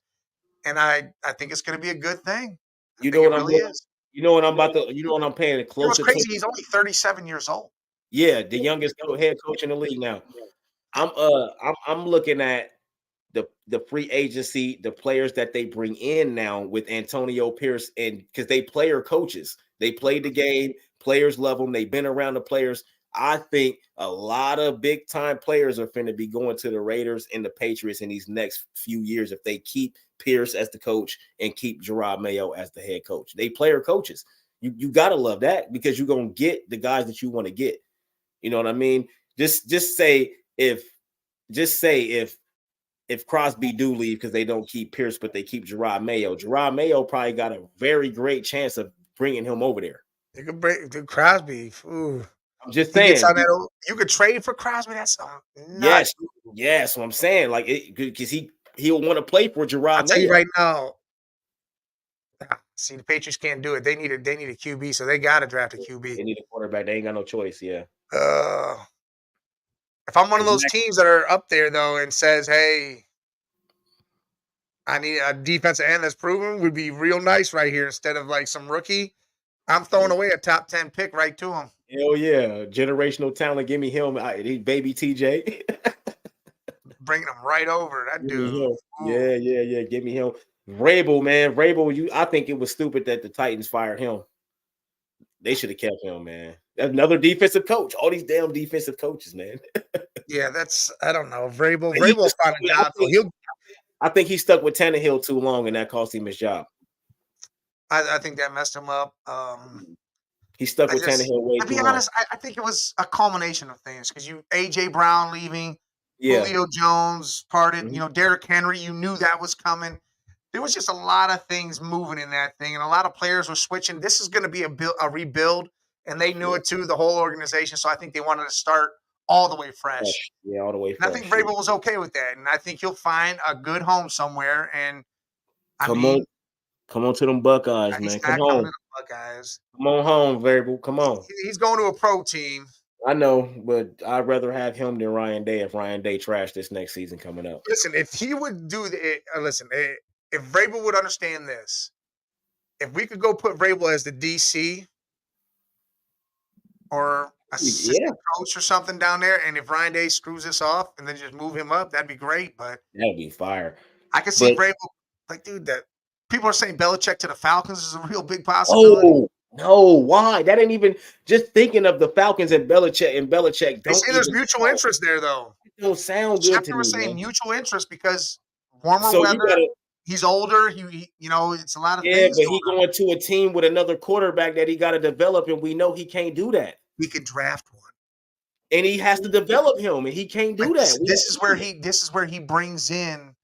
And I think it's going to be a good thing. You know what I'm paying close attention. Crazy. He's only 37 years old. Yeah, the youngest head coach in the league now. I'm looking at the free agency, the players that they bring in now with Antonio Pierce, and because they player coaches, they played the game. Players love them. They've been around the players. I think a lot of big time players are finna be going to the Raiders and the Patriots in these next few years if they keep Pierce as the coach and keep Gerard Mayo as the head coach. They player coaches. You gotta love that because you're gonna get the guys that you want to get. You know what I mean? Just say if Crosby do leave because they don't keep Pierce, but they keep Gerard Mayo probably got a very great chance of bringing him over there. They could bring Crosby. Ooh. I'm just saying you could trade for Crosby. That's nuts. Yes. What I'm saying, like, because he'll want to play for Gerard. I'll tell you right now. See, the Patriots can't do it. They need a QB, so they got to draft a QB. They need a quarterback. They ain't got no choice. Yeah. If I'm one of those teams that are up there though and says, "Hey, I need a defensive end that's proven would be real nice right here instead of like some rookie. I'm throwing away a top 10 pick right to him. Hell yeah, generational talent. Give me him, baby TJ. Bringing him right over. That dude. Yeah. Give me him. Vrabel, man. Vrabel, I think it was stupid that the Titans fired him. They should have kept him, man. Another defensive coach. All these damn defensive coaches, man. Yeah, I don't know. Vrabel will find a job. I think he stuck with Tannehill too long, and that cost him his job. I think that messed him up. He stuck with Tannehill way too long. To be honest, I think it was a culmination of things because AJ Brown leaving, Julio Jones parted, Derrick Henry, you knew that was coming. There was just a lot of things moving in that thing, and a lot of players were switching. This is going to be a rebuild, and they knew it too, the whole organization. So I think they wanted to start all the way fresh. Yeah, all the way fresh. And I think Vrabel was okay with that, and I think he'll find a good home somewhere. And come on to them Buckeyes, man. Come on, Buckeyes. Come on home, Vrabel. Come on. He's going to a pro team. I know, but I'd rather have him than Ryan Day if Ryan Day trashed this next season coming up. Listen, if he would do if Vrabel would understand this, if we could go put Vrabel as the DC or assistant coach or something down there, and if Ryan Day screws this off and then just move him up, that'd be great. But that'd be fire. I can see Vrabel, dude, that people are saying Belichick to the Falcons is a real big possibility. Oh no, why? That ain't even just thinking of the Falcons and Belichick. They say there's mutual interest there, though. It don't sound good to me. We're saying mutual interest because warmer weather. He's older. It's a lot of things. Yeah, but he's going to a team with another quarterback that he got to develop, and we know he can't do that. He could draft one, and he has to develop him, and he can't do that. This is where he brings in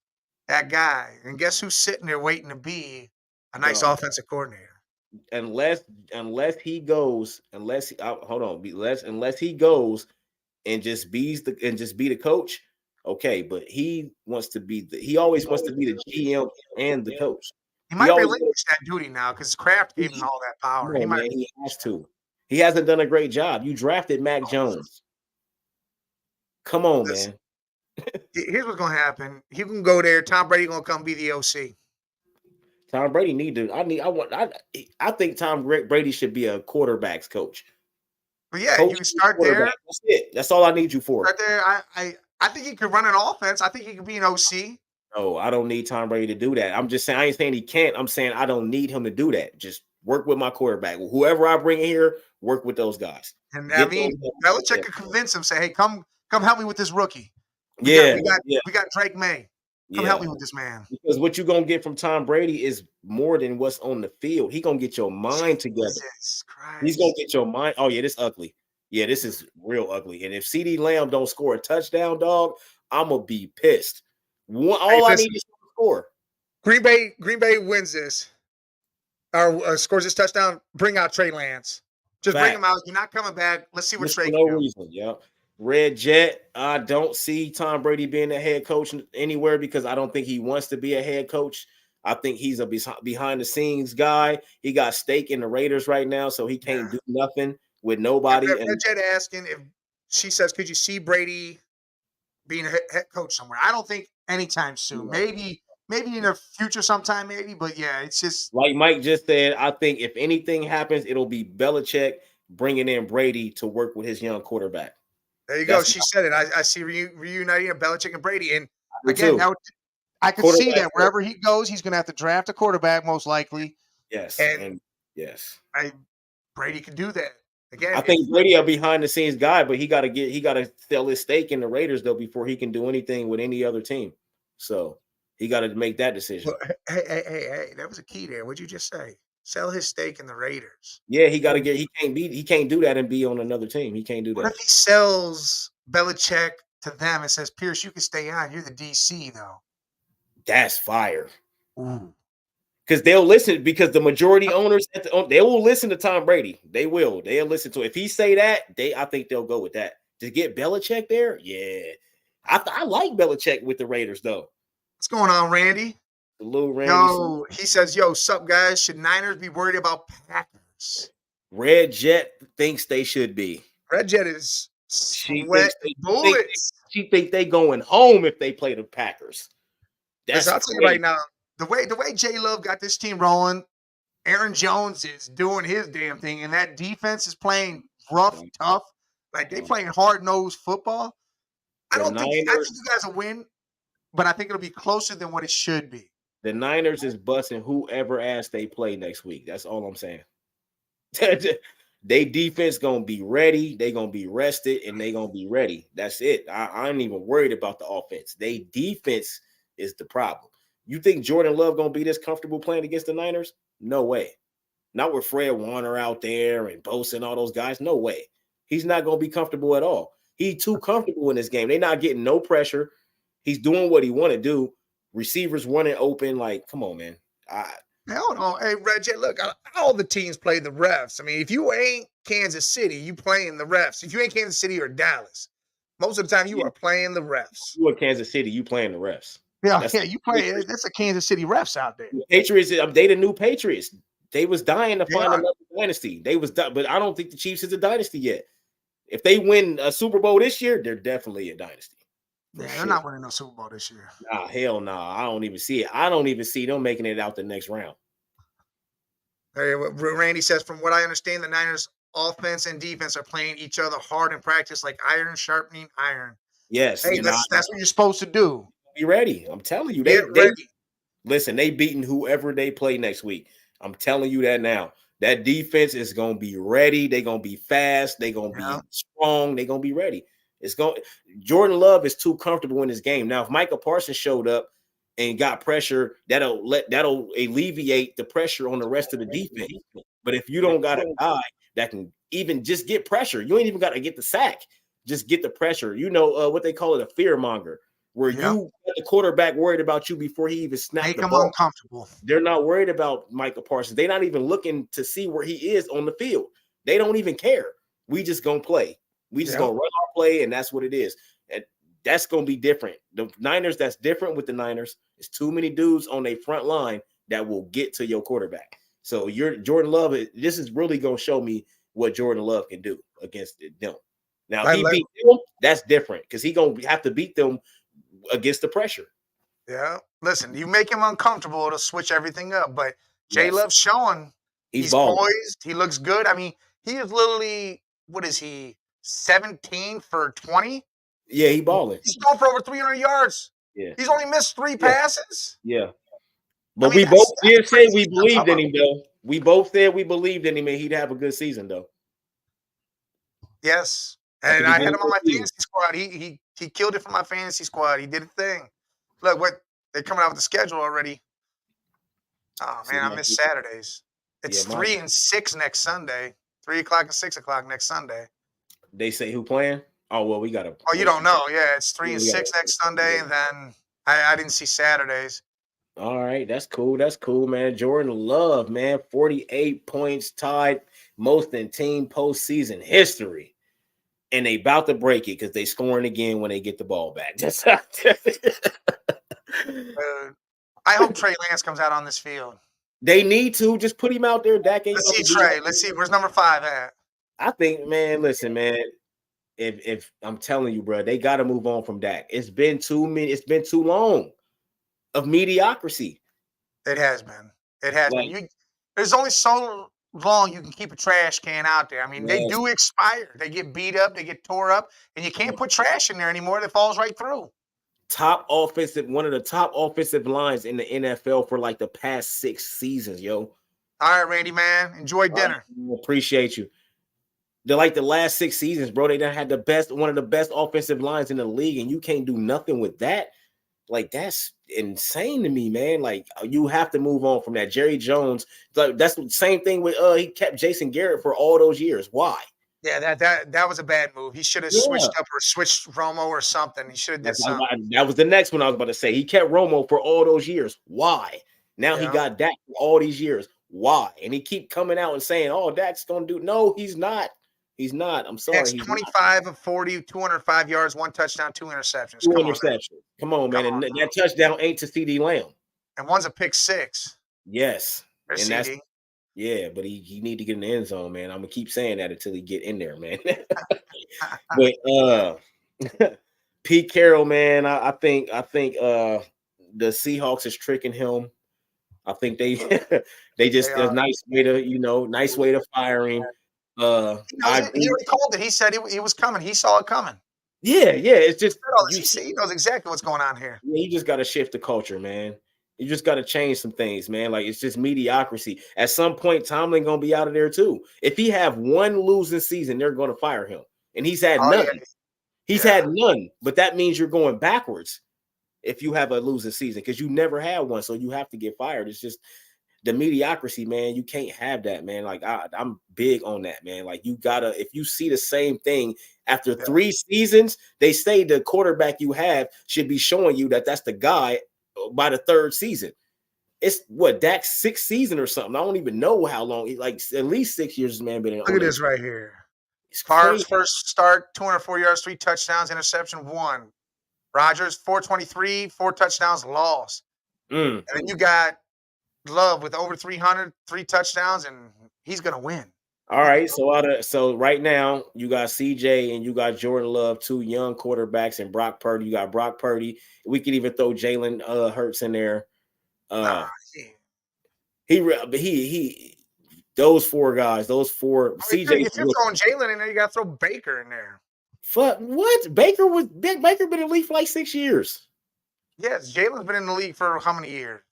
that guy, and guess who's sitting there waiting to be a nice offensive coordinator? Unless he goes, unless he goes and just be the coach. Okay, but he always wants to be the GM and the coach. He might relinquish that duty now because Kraft gave him all that power. He has to. He hasn't done a great job. You drafted Mac Jones. Come on, man. Here's what's gonna happen. He can go there. Tom Brady gonna come be the OC. Tom Brady I think Tom Brady should be a quarterback's coach. But yeah, you can start there. That's it. That's all I need you for. Right there. I think he could run an offense. I think he could be an OC. No, I don't need Tom Brady to do that. I'm just saying, I ain't saying he can't. I'm saying I don't need him to do that. Just work with my quarterback. Whoever I bring in here, work with those guys. And Belichick could convince him, say, hey, come help me with this rookie. We got Drake May. Come help me with this man. Because what you're going to get from Tom Brady is more than what's on the field. He's going to get your mind together. He's going to get your mind. Oh, yeah, this is ugly. Yeah, this is real ugly. And if CeeDee Lamb don't score a touchdown, dog, I'm going to be pissed. I need is to score. Green Bay wins this. Or scores this touchdown. Bring out Trey Lance. Just bring him out. You're not coming back. Let's see what Trey can do. No reason. Yep. Red Jet. I don't see Tom Brady being a head coach anywhere because I don't think he wants to be a head coach. I think he's a behind the scenes guy. He got stake in the Raiders right now, so he can't do nothing with nobody. Red Jet asking if she says, could you see Brady being a head coach somewhere? I don't think anytime soon. Maybe in the future sometime, maybe. But yeah, it's just like Mike just said. I think if anything happens, it'll be Belichick bringing in Brady to work with his young quarterback. There you go. She said it. I see reuniting Belichick and Brady. And again, now I can see that wherever he goes, he's going to have to draft a quarterback most likely. Yes. Yes. Brady could do that. Again, I think Brady a behind the scenes guy, but he got to sell his stake in the Raiders though before he can do anything with any other team. So he got to make that decision. Well, hey, that was a key there. What'd you just say? Sell his stake in the Raiders. Yeah, he can't do that and be on another team. He can't do that. What if he sells Belichick to them and says, Pierce, you can stay on. You're the DC though. That's fire. Because they'll listen, because the majority owners they will listen to Tom Brady. They'll listen to it. If he say that, I think they'll go with that. To get Belichick there, yeah. I like Belichick with the Raiders though. What's going on, Randy? The little Randy. Yo, he says, yo, sup guys? Should Niners be worried about Packers? Red Jet thinks they should be. Red Jet is sweat bullets. She think they going home if they play the Packers. Listen, I'll tell you right now, the way J Love got this team rolling, Aaron Jones is doing his damn thing, and that defense is playing rough, tough. Like they playing hard-nosed football. I think you guys will win, but I think it'll be closer than what it should be. The Niners is busting whoever ass they play next week. That's all I'm saying. They defense gonna be ready. They gonna be rested, and they gonna be ready. That's it. I ain't even worried about the offense. They defense is the problem. You think Jordan Love gonna be this comfortable playing against the Niners? No way. Not with Fred Warner out there and Bosa and all those guys. No way. He's not gonna be comfortable at all. He's too comfortable in this game. They're not getting no pressure. He's doing what he want to do. Receivers running open. Like, come on, man. Hold on. Hey, Reggie, look, all the teams play the refs. I mean, if you ain't Kansas City, you playing the refs. If you ain't Kansas City or Dallas, most of the time you are playing the refs. You are Kansas City, you playing the refs. Yeah, you play. That's a Kansas City refs out there. The Patriots, they the new Patriots. They was dying to find another dynasty. But I don't think the Chiefs is a dynasty yet. If they win a Super Bowl this year, they're definitely a dynasty. Yeah, they're not winning no Super Bowl this year. Nah, hell no. I don't even see it. I don't even see them making it out the next round. Hey, Randy says, from what I understand, the Niners offense and defense are playing each other hard in practice, like iron sharpening iron. Yes. Hey, that's what you're supposed to do. Be ready. I'm telling you. Listen, they beating whoever they play next week. I'm telling you that now. That defense is going to be ready. They're going to be fast. They're going to be strong. They're going to be ready. Jordan Love is too comfortable in this game. Now, if Micah Parsons showed up and got pressure, that'll alleviate the pressure on the rest of the defense. But if you don't got a guy that can even just get pressure, you ain't even got to get the sack. Just get the pressure. You know what they call it, a fear monger, where you got the quarterback worried about you before he even snapped the ball. Uncomfortable. They're not worried about Micah Parsons. They're not even looking to see where he is on the field. They don't even care. We just gonna play. We just gonna run our play, and that's what it is. And that's gonna be different. The Niners, that's different with the Niners. It's too many dudes on their front line that will get to your quarterback. So your Jordan Love, this is really gonna show me what Jordan Love can do against them. Now, if he beat them, that's different because he's gonna have to beat them against the pressure. Yeah. Listen, you make him uncomfortable to switch everything up, but J Love's showing he's poised. He looks good. I mean, he is literally, what is he, 17 for 20? Yeah, he balling. He's going for over 300 yards. Yeah. He's only missed 3 passes. Yeah. But we both did say we believed in him, though. We both said we believed in him and he'd have a good season, though. Yes. And I had him on my fantasy squad. He killed it for my fantasy squad. He did a thing. Look, they're coming out with the schedule already. Oh, man, I miss Saturdays. It's 3 and 6 next Sunday. 3 o'clock and 6 o'clock next Sunday. They say who playing? Oh, well, we got to. Oh, you don't know. Yeah, it's 3 and 6 next Sunday, and then I didn't see Saturdays. All right, that's cool. That's cool, man. Jordan Love, man, 48 points, tied most in team postseason history. And they about to break it because they scoring again when they get the ball back. I hope Trey Lance comes out on this field. They need to just put him out there. Dak ain't. Let's see Trey. Let's see. Where's number 5 at? I think, man. Listen, man. If I'm telling you, bro, they got to move on from Dak. It's been too long of mediocrity. It has been. It has been. There's only so long you can keep a trash can out there. I mean, they do expire. They get beat up, they get tore up, and you can't put trash in there anymore. That falls right through. One of the top offensive lines in the NFL for like the past 6 seasons, yo. All right, Randy, man. Enjoy dinner. Appreciate you. They're like the last 6 seasons, bro. They done had one of the best offensive lines in the league, and you can't do nothing with that. Like, that's insane to me, man. Like, you have to move on from that. Jerry Jones, that's the same thing with he kept Jason Garrett for all those years. Why? Yeah, that was a bad move. He should have switched up or switched Romo or something. He should have did something. That was the next one I was about to say. He kept Romo for all those years. Why? Now he got Dak for all these years. Why? And he keep coming out and saying, "Oh, Dak's gonna do." No, he's not. He's not. I'm sorry. It's 25 of 40, 205 yards, 1 touchdown, 2 interceptions. 2 interceptions. Come on, man. And that touchdown ain't to CD Lamb. And one's a pick 6. Yes. There's and CD. But he need to get in the end zone, man. I'm gonna keep saying that until he get in there, man. But Pete Carroll, man, I think the Seahawks is tricking him. I think they just a nice way to fire him. He already called it. He said he was coming. He saw it coming. Yeah. It's just he knows exactly what's going on here. Yeah, you just got to shift the culture, man. You just got to change some things, man. Like, it's just mediocrity. At some point, Tomlin gonna be out of there too. If he have one losing season, they're gonna fire him, and he's had none. Yeah. He's had none, but that means you're going backwards if you have a losing season because you never had one, so you have to get fired. It's just the mediocrity, man. You can't have that, man. Like, I'm big on that, man. Like, you gotta, if you see the same thing after 3 seasons, they say the quarterback you have should be showing you that that's the guy by the 3rd season. It's what, Dak's 6th season or something. I don't even know how long. Like, at least 6 years, man. Been in. Look at this right here. Favre's first start, 204 yards, 3 touchdowns, interception 1. Rodgers, 423, 4 touchdowns, lost. And then you got Love with over 300, 3 touchdowns, and he's gonna win. All right, so right now you got CJ and you got Jordan Love, 2 young quarterbacks, and Brock Purdy. You got Brock Purdy. We could even throw Jalen Hurts in there. He those 4 guys, those 4. CJ. If you're throwing Jalen in there, you got to throw Baker in there. Fuck what? Baker been in the league for like 6 years. Yes, Jalen's been in the league for how many years?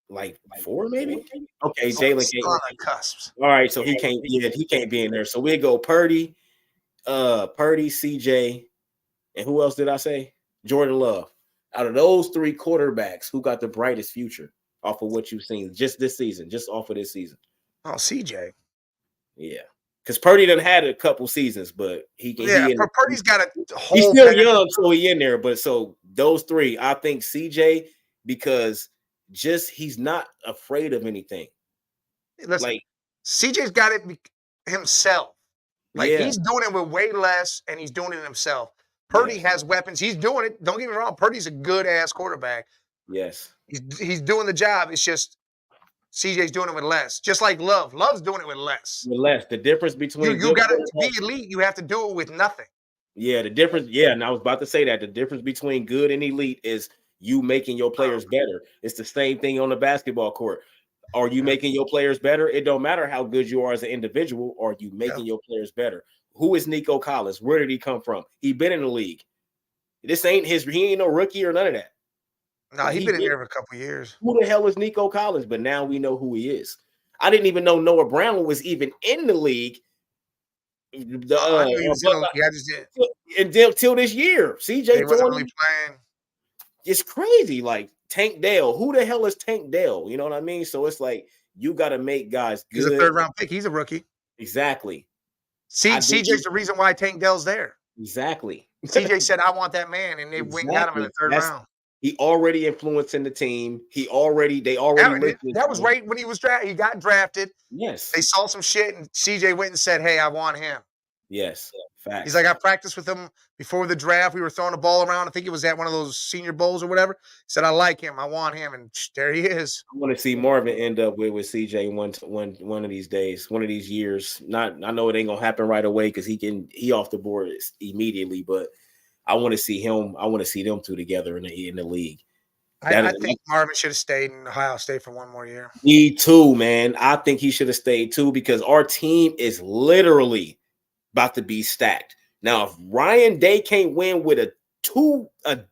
Like 4, maybe. Okay, Jalen can't. Cusps. All right, so he can't. Yeah, he can't be in there. So we go Purdy, CJ, and who else did I say? Jordan Love. Out of those 3 quarterbacks, who got the brightest future off of what you've seen just this season, just off of this season? Oh, CJ. Yeah, because Purdy done had a couple seasons, but he can. Yeah, Purdy's got a whole. He's still young, so he in there. But so those 3, I think CJ, because he's not afraid of anything. Listen, like CJ's got it himself. Like he's doing it with way less, and he's doing it himself. Purdy has weapons. He's doing it. Don't get me wrong. Purdy's a good ass quarterback. Yes, he's doing the job. It's just CJ's doing it with less. Just like Love. Love's doing it with less. With less. The difference between you got to be elite. You have to do it with nothing. Yeah, the difference. Yeah, and I was about to say that the difference between good and elite is you making your players better. It's the same thing on the basketball court. Are you making your players better? It don't matter how good you are as an individual. Are you making your players better? Who is Nico Collins? Where did he come from? He been in the league. He ain't no rookie or none of that. No, he's been in there for a couple of years. Who the hell is Nico Collins? But now we know who he is. I didn't even know Noah Brown was even in the league. Until this year. CJ playing. It's crazy. Like Tank Dell. Who the hell is Tank Dell? You know what I mean? So it's like you got to make guys good. He's a 3rd round pick. He's a rookie. Exactly. CJ's the reason why Tank Dell's there. Exactly. CJ said, "I want that man," and they went and got him in the 3rd round. He already influencing the team. They already. That was right when he was drafted. He got drafted. Yes. They saw some shit, and CJ went and said, "Hey, I want him." Yes. Facts. He's like, I practiced with him before the draft. We were throwing the ball around. I think it was at one of those Senior Bowls or whatever. He said, I like him. I want him. And there he is. I want to see Marvin end up with CJ one of these days, one of these years. I know it ain't gonna happen right away because he off the board immediately, but I want to see him. I want to see them 2 together in the league. I think Marvin should have stayed in Ohio State for 1 more year. Me too, man. I think he should have stayed too because our team is literally about to be stacked. Now, if Ryan Day can't win with a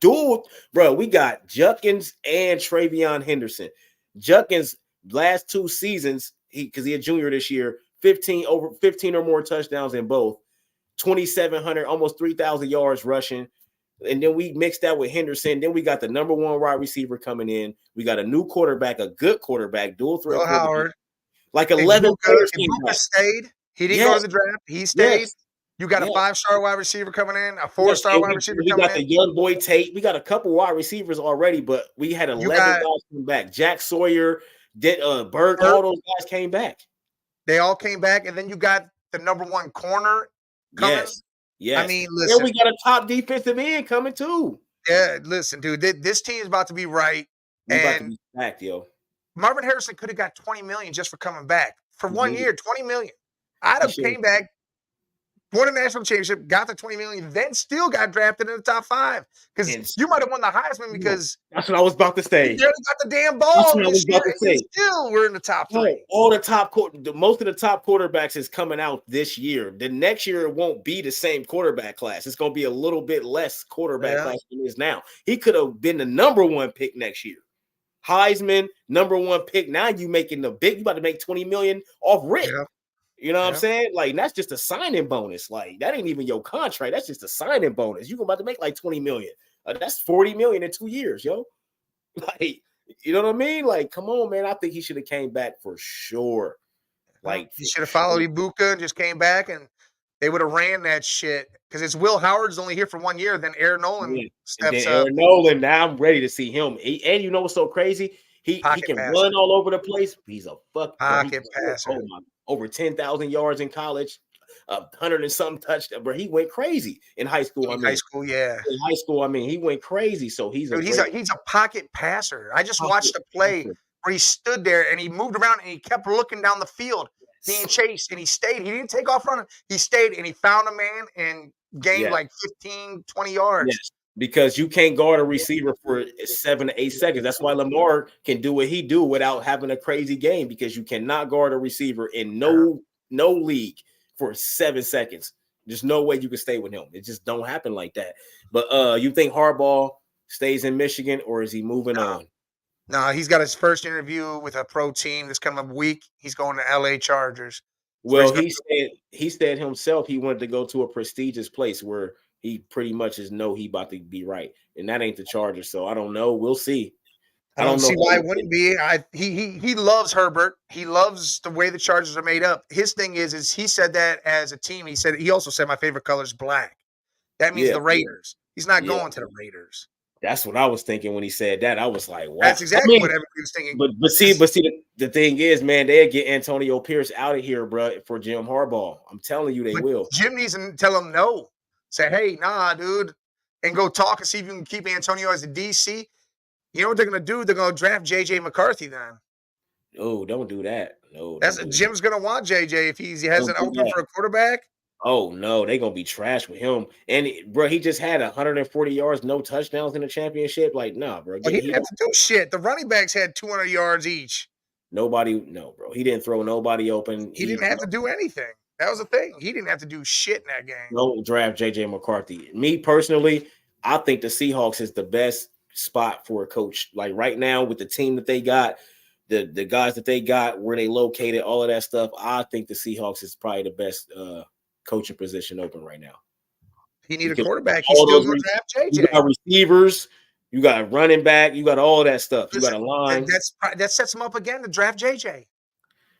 duel, bro, we got Judkins and Travion Henderson. Judkins last 2 seasons, because he a junior this year, 15 or more touchdowns in both, 2,700, almost 3,000 yards rushing. And then we mixed that with Henderson. Then we got the number 1 wide receiver coming in. We got a new quarterback, a good quarterback, dual threat. Will Howard. Like 11 players. Luka stayed. He didn't go to the draft. He stayed. Yes. You got a 5-star wide receiver coming in, a 4-star wide receiver coming in. We got the young boy Tate. We got a couple wide receivers already, but we had 11 guys come back. Jack Sawyer, Berg, all those guys came back. They all came back, and then you got the number 1 corner coming. Yes. I mean, listen. And we got a top defensive end coming too. Yeah, listen, dude. This team is about to be right. About to be stacked, yo. Marvin Harrison could have got $20 million just for coming back. For 1 year, $20 million. I'd have came back. won a national championship, got the $20 million, then still got drafted in the top 5. Because you might have won the Heisman because that's what I was about to say. You barely got the damn ball That's what I was this year, about to say. and still we're in the top 3. All the most of the top quarterbacks is coming out this year. The next year it won't be the same quarterback class. It's going to be a little bit less quarterback class than it is now. He could have been the number 1 pick next year. Heisman, number 1 pick. Now you making the big. You about to make $20 million off rip. Yeah. You know what I'm saying? Like, that's just a signing bonus. Like, that ain't even your contract. That's just a signing bonus. You're about to make like $20 million. That's $40 million in 2 years, yo. Like, you know what I mean? Like, come on, man. I think he should have came back for sure. Like, he should have followed Ibuka and just came back, and they would have ran that shit. Because it's Will Howard's only here for 1 year. Then Aaron Nolan steps up. Aaron Nolan, now I'm ready to see him. And you know what's so crazy? He can run all over the place. He's a pocket passer. Oh my, over 10,000 yards in college, 100 and something touchdowns. But he went crazy in high school. In high school, he went crazy. So he's a pocket passer. I just watched a play where he stood there and he moved around and he kept looking down the field, being chased, and he stayed. He didn't take off running. He stayed and he found a man and gained like 15, 20 yards. Yes. Because you can't guard a receiver for 7 to 8 seconds. That's why Lamar can do what he do without having a crazy game, because you cannot guard a receiver in no league for 7 seconds. There's no way you can stay with him. It just don't happen like that. But you think Harbaugh stays in Michigan, or is he moving on? No, he's got his first interview with a pro team this coming up week. He's going to LA Chargers. Well, he said himself he wanted to go to a prestigious place where he pretty much he about to be right, and that ain't the Chargers. So I don't know. We'll see. I don't see why it wouldn't be. He loves Herbert. He loves the way the Chargers are made up. His thing is he said that as a team. He also said my favorite color is black. That means the Raiders. He's not going to the Raiders. That's what I was thinking when he said that. I was like, wow. That's exactly what everybody was thinking. But see, the thing is, man, they'll get Antonio Pierce out of here, bro, for Jim Harbaugh. I'm telling you, they will. Jim needs to tell him no. Say, hey, nah, dude, and go talk and see if you can keep Antonio as a DC. You know what they're going to do? They're going to draft J.J. McCarthy then. Oh, don't do that. No. Jim's going to want J.J. if he has an open for a quarterback. Oh, no, they're going to be trash with him. And, bro, he just had 140 yards, no touchdowns in the championship. Like, nah, bro. He didn't have to do shit. The running backs had 200 yards each. No, bro. He didn't throw nobody open. He didn't have to do anything. That was the thing. He didn't have to do shit in that game. Don't draft J.J. McCarthy. Me, personally, I think the Seahawks is the best spot for a coach. Like, right now, with the team that they got, the guys that they got, where they located, all of that stuff, I think the Seahawks is probably the best coaching position open right now. He need a quarterback. He's still going to draft J.J. You got receivers, you got running back, you got all that stuff. You got a line. That sets him up again to draft J.J.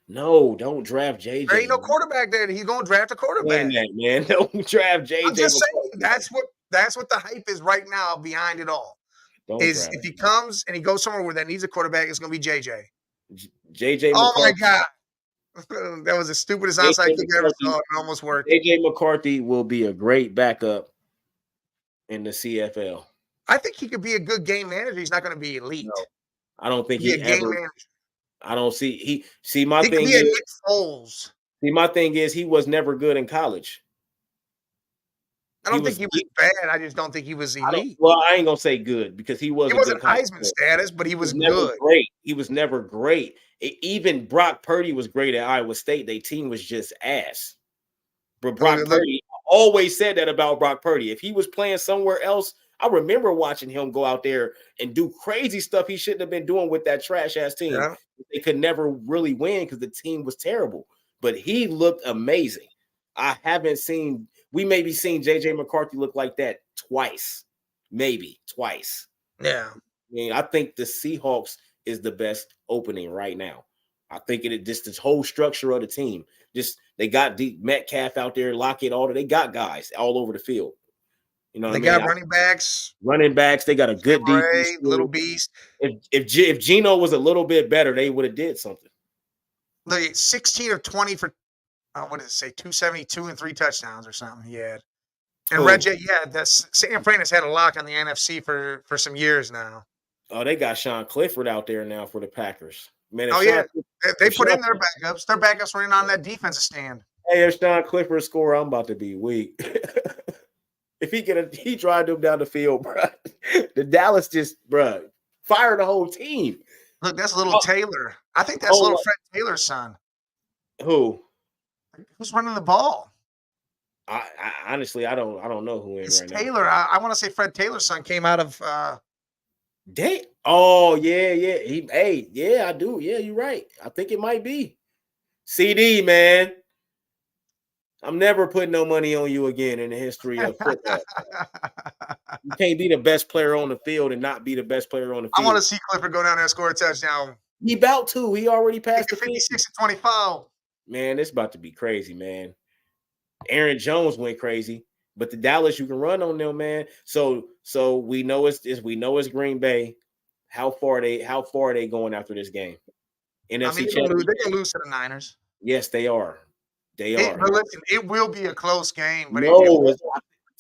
No, don't draft JJ. There ain't no quarterback there. He's going to draft a quarterback. Man, don't draft JJ. I'm just saying, that's what the hype is right now behind it all. If he comes and he goes somewhere where that needs a quarterback, it's going to be JJ. JJ. Oh my God. That was the stupidest onside kick I ever saw. It almost worked. JJ McCarthy will be a great backup in the CFL. I think he could be a good game manager. He's not going to be elite. No, I don't think he ever. Game manager. I don't see my thing is Nick Foles. See, my thing is he was never good in college. I don't think he was bad. I just don't think he was elite. I ain't gonna say good because he wasn't Heisman status, but he was good. Great. He was never great. Even Brock Purdy was great at Iowa State. Their team was just ass. But Brock Purdy always said that about Brock Purdy. If he was playing somewhere else, I remember watching him go out there and do crazy stuff he shouldn't have been doing with that trash ass team. Yeah. They could never really win because the team was terrible. But he looked amazing. We maybe seen JJ McCarthy look like that twice. Maybe twice. Yeah. I mean, I think the Seahawks is the best opening right now. I think this whole structure of the team. They got Metcalf out there, Lockett, they got guys all over the field. You know, they got running backs. They got a good defense. Little beast. If Geno was a little bit better, they would have did something. The 16 of 20 for what did it say? 272 and 3 touchdowns or something he had. And Sam Fran has had a lock on the NFC for some years now. Oh, they got Sean Clifford out there now for the Packers. Man, they put in their backups. Their backups were in on that defensive stand. Hey, if Sean Clifford score, I'm about to be weak. If he drive them down the field, bro. The Dallas just, bro, fire the whole team. Look, that's little Taylor. I think that's Oh, little Fred Taylor's son. Who? Who's running the ball? I honestly, I don't know who in It's right Taylor. now. I want to say Fred Taylor's son came out of. Oh yeah. I do. Yeah, you're right. I think it might be CD, man. I'm never putting no money on you again in the history of football. You can't be the best player on the field and not be the best player on the field. I want to see Clifford go down there and score a touchdown. He about to. He already passed the 56 and 25. Man, it's about to be crazy, man. Aaron Jones went crazy, but the Dallas, you can run on them, man. So we know it's Green Bay. How far are they going after this game? NFC Championship. They're gonna lose to the Niners. Yes, they are. They are. But listen, it will be a close game. But No,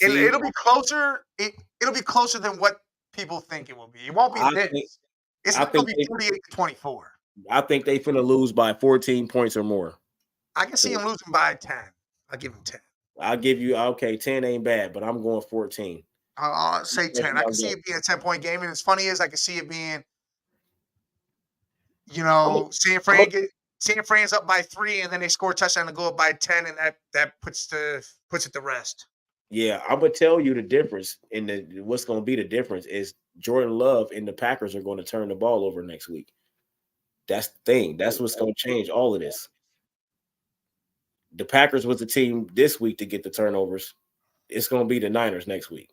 it'll be closer. It'll be closer than what people think it will be. It won't be this. It's going to be 48-24. I think they finna lose by 14 points or more. I can see them losing by 10. I'll give them 10. I'll give you 10 ain't bad, but I'm going 14. I'll say 10. I can see it being a 10-point game, and as funny is I can see it being, San Fran's up by 3, and then they score a touchdown to go up by 10, and that puts it to rest. Yeah, I'm gonna tell you the difference what's gonna be the difference is Jordan Love and the Packers are going to turn the ball over next week. That's the thing. That's what's going to change all of this. The Packers was the team this week to get the turnovers. It's going to be the Niners next week.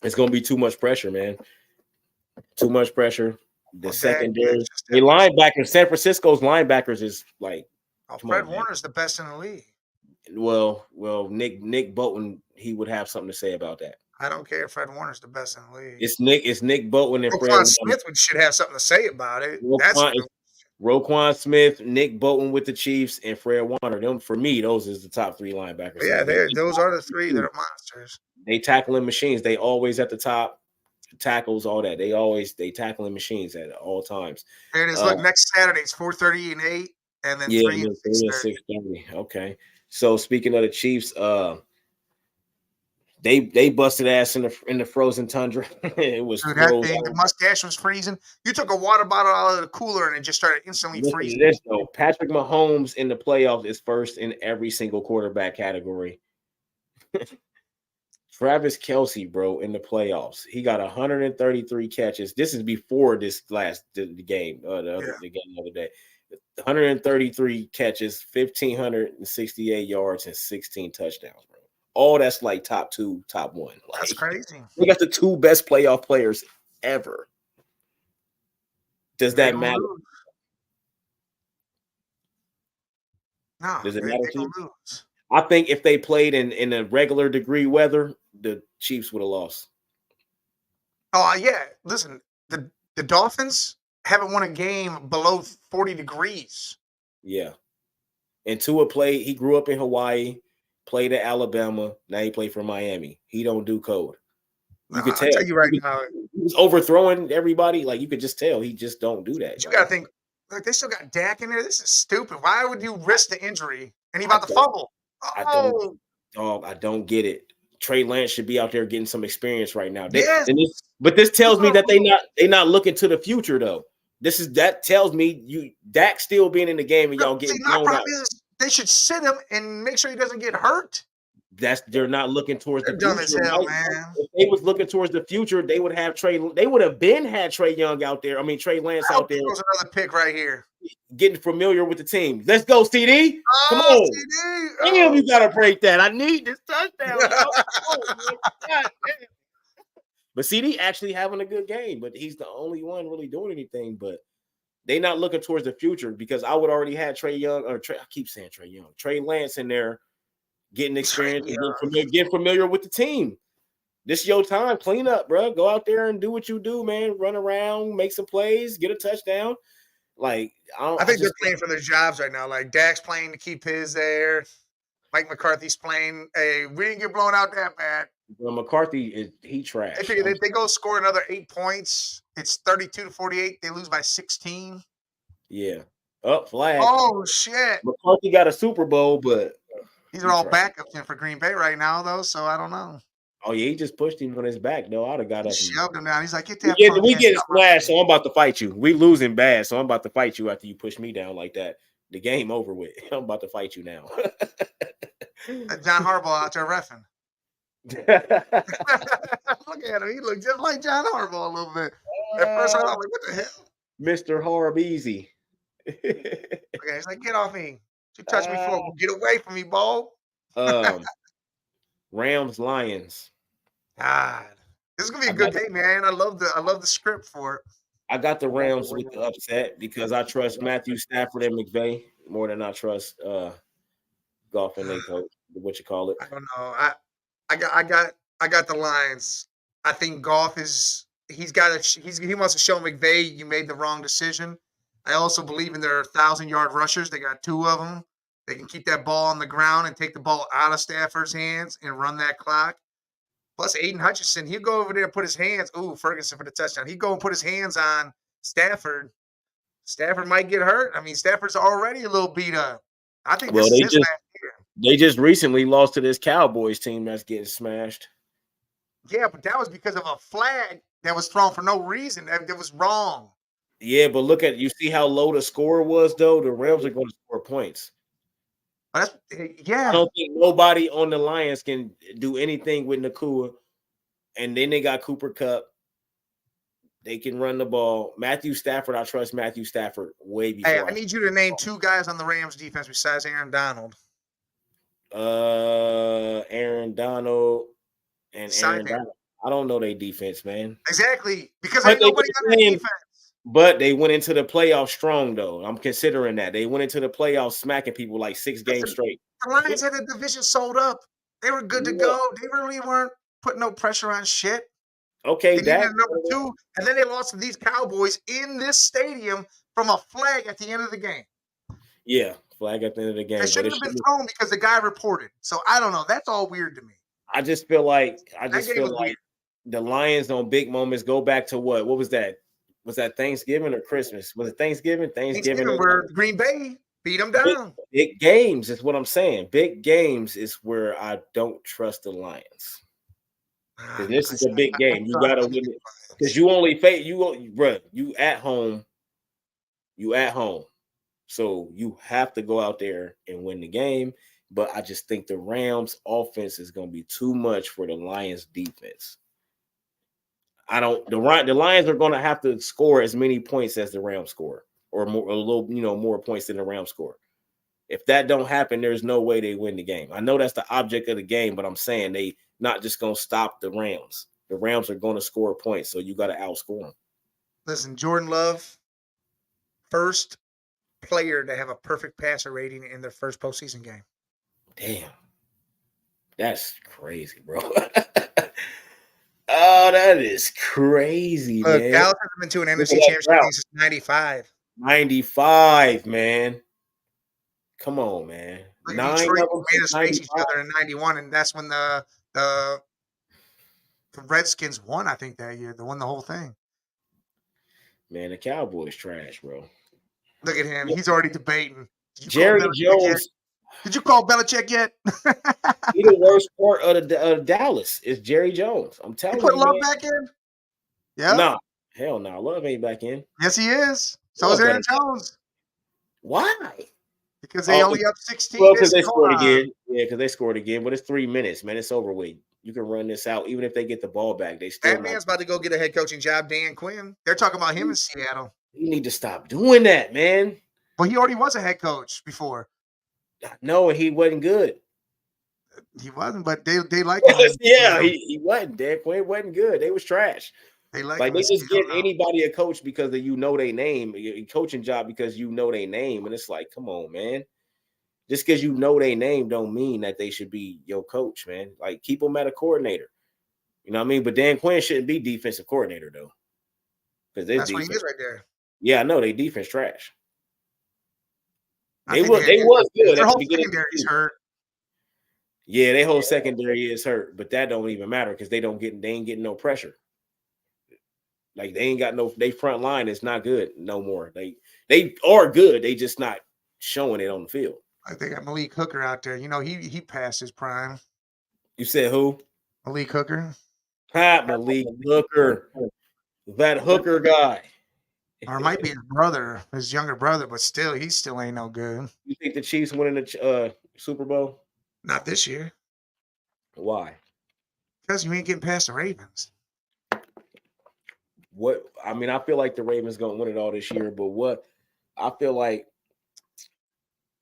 It's going to be too much pressure, man. Too much pressure. The secondary, the linebackers, San Francisco's linebackers is like. Fred Warner's the best in the league. Well, Nick Bolton, he would have something to say about that. I don't care if Fred Warner's the best in the league. It's Nick Bolton and Roquan Smith should have something to say about it. Roquan Smith, Nick Bolton with the Chiefs, and Fred Warner. For me, those is the top 3 linebackers. Yeah, those are the 3 that are monsters. They tackling machines. They always at the top. Tackles, all that. They tackling machines at all times. There it is. Look, next Saturday it's 4:30 and 8, and then 3 and 6:30. Okay. So speaking of the Chiefs, they busted ass in the frozen tundra. It was the mustache was freezing. You took a water bottle out of the cooler and it just started instantly freezing. Patrick Mahomes in the playoffs is first in every single quarterback category. Travis Kelce, bro, in the playoffs, he got 133 catches. This is before the game, the other day. 133 catches, 1,568 yards, and 16 touchdowns, bro. All that's like top 2, top 1. That's crazy. We got the 2 best playoff players ever. Does that matter? No, does it matter to you? Lose. I think if they played in a regular degree weather, the Chiefs would have lost. Oh yeah, listen, the Dolphins haven't won a game below 40 degrees. Yeah, and Tua played. He grew up in Hawaii. Played at Alabama. Now he played for Miami. He don't do cold. You could tell. I'll tell you right now. He was overthrowing everybody. Like you could just tell. He just don't do that. You got to think. Look, they still got Dak in there. This is stupid. Why would you risk the injury? And he about to fumble. I don't get it. Trey Lance should be out there getting some experience right now. But this tells me that they not looking to the future though. That tells me Dak still being in the game and y'all getting blown out. They should sit him and make sure he doesn't get hurt. They're not looking towards the future. Dumb as hell, man. If they was looking towards the future, they would have Trey Young out there. I mean Trey Lance out there. There's another pick right here. Getting familiar with the team. Let's go, CD. Come on. CD. Damn, you gotta break that. I need this touchdown. But CD actually having a good game, but he's the only one really doing anything. But they not looking towards the future because I would already have Trey Young I keep saying Trey Young, Trey Lance in there getting experience and getting familiar with the team. This is your time. Clean up, bro. Go out there and do what you do, man. Run around, make some plays, get a touchdown. Like I think they're playing for their jobs right now. Like Dak's playing to keep his there. Mike McCarthy's playing. Hey, we didn't get blown out that bad. Well, McCarthy he trash. They figure if they go score another 8 points, it's 32-48. They lose by 16. Yeah. Up flag. Oh shit! McCarthy got a Super Bowl, but these are all backups in for Green Bay right now, though. So I don't know. Oh yeah, he just pushed him on his back, though. I'd have got up. Shoved him down. He's like, "Get that." We get smashed, so I'm about to fight you. We losing bad, so I'm about to fight you after you push me down like that. The game over with. I'm about to fight you now. John Harbaugh out there reffing. Look at him. He looked just like John Harbaugh a little bit. At first, I was like, "What the hell?" Mr. Harbeezy. Okay, he's like, "Get off me! You touch me for get away from me, Bo." Rams Lions. God, this is gonna be a good game, man. I love the script for it. I got the Rams with the upset because I trust Matthew Stafford and McVay more than I trust Goff and they coach. What you call it? I don't know. I got the Lions. I think Goff he wants to show McVay you made the wrong decision. I also believe in their 1,000-yard rushers. They got 2 of them. They can keep that ball on the ground and take the ball out of Stafford's hands and run that clock. Plus, Aiden Hutchinson, he'll go over there and put his hands. Ooh, Ferguson for the touchdown. He'd go and put his hands on Stafford. Stafford might get hurt. I mean, Stafford's already a little beat up. I think this is his last year. They just recently lost to this Cowboys team that's getting smashed. Yeah, but that was because of a flag that was thrown for no reason. That was wrong. Yeah, but look at you see how low the score was, though. The Rams are going to score points. I don't think nobody on the Lions can do anything with Nacua. And then they got Cooper Kupp. They can run the ball. Matthew Stafford, I trust Matthew Stafford way before. Hey, I need you to name 2 guys on the Rams defense besides Aaron Donald. Aaron Donald and Aaron Donald. I don't know their defense, man. Exactly. Because ain't nobody on their defense. But they went into the playoffs strong, though. I'm considering that. They went into the playoffs smacking people like 6 games straight. The Lions had the division sold up. They were good to go. They really weren't putting no pressure on shit. Okay, they needed number 2, and then they lost to these Cowboys in this stadium from a flag at the end of the game. Yeah, flag at the end of the game. It shouldn't have been thrown because the guy reported. So I don't know. That's all weird to me. I just feel like the Lions on big moments go back to what? What was that? Was that Thanksgiving or Christmas? Was it Thanksgiving? Thanksgiving where Green Bay beat them down. Big games is what I'm saying. Big games is where I don't trust the Lions. Because this is a big game. You gotta win it. Because you only face you at home. You at home. So you have to go out there and win the game. But I just think the Rams offense is gonna be too much for the Lions defense. The Lions are gonna have to score as many points as the Rams score, or more, a little, more points than the Rams score. If that don't happen, there's no way they win the game. I know that's the object of the game, but I'm saying they not just gonna stop the Rams. The Rams are gonna score points, so you got to outscore them. Listen, Jordan Love, first player to have a perfect passer rating in their first postseason game. Damn, that's crazy, bro. Oh, that is crazy, Look, man. Dallas hasn't been to an NFC Championship game since 95. 95, man. Come on, man. Look, 9 Detroit made us face each other in 91, and that's when the Redskins won, I think, that year. They won the whole thing. Man, the Cowboys trash, bro. Look at him. He's already debating. Jerry Jones. Did you call Belichick yet? He's the worst part of Dallas is Jerry Jones. I'm telling you. Put Love back in? Yeah. No. Hell no. Love ain't back in. Yes, he is. So is Aaron Jones. Why? Because they only up 16. Well, because they scored again. Yeah, because they scored again. But it's 3 minutes, man. It's over with. You can run this out. Even if they get the ball back, they still. That man's about to go get a head coaching job, Dan Quinn. They're talking about him in Seattle. You need to stop doing that, man. Well, he already was a head coach before. No, he wasn't good. He wasn't, but they like him. Yeah, he wasn't. Dan Quinn wasn't good. They was trash. They they just give anybody a coach because their name, a coaching job because their name, and it's like, come on, man. Just because their name don't mean that they should be your coach, man. Like, keep them at a coordinator. You know what I mean? But Dan Quinn shouldn't be defensive coordinator though, because that's what he is right there. Yeah, I know they defense trash. They was good. Their whole secondary is hurt. Yeah, their whole secondary is hurt, but that don't even matter because they ain't getting no pressure. Like they ain't got no. They front line is not good no more. They are good. They just not showing it on the field. I think got Malik Hooker out there. You know, he passed his prime. You said who? Malik Hooker. Malik Hooker. That Hooker guy. Or it might be his brother, his younger brother, but still, he still ain't no good. You think the Chiefs winning the Super Bowl? Not this year. Why? Because you ain't getting past the Ravens. What I mean, I feel like the Ravens gonna win it all this year, but what I feel like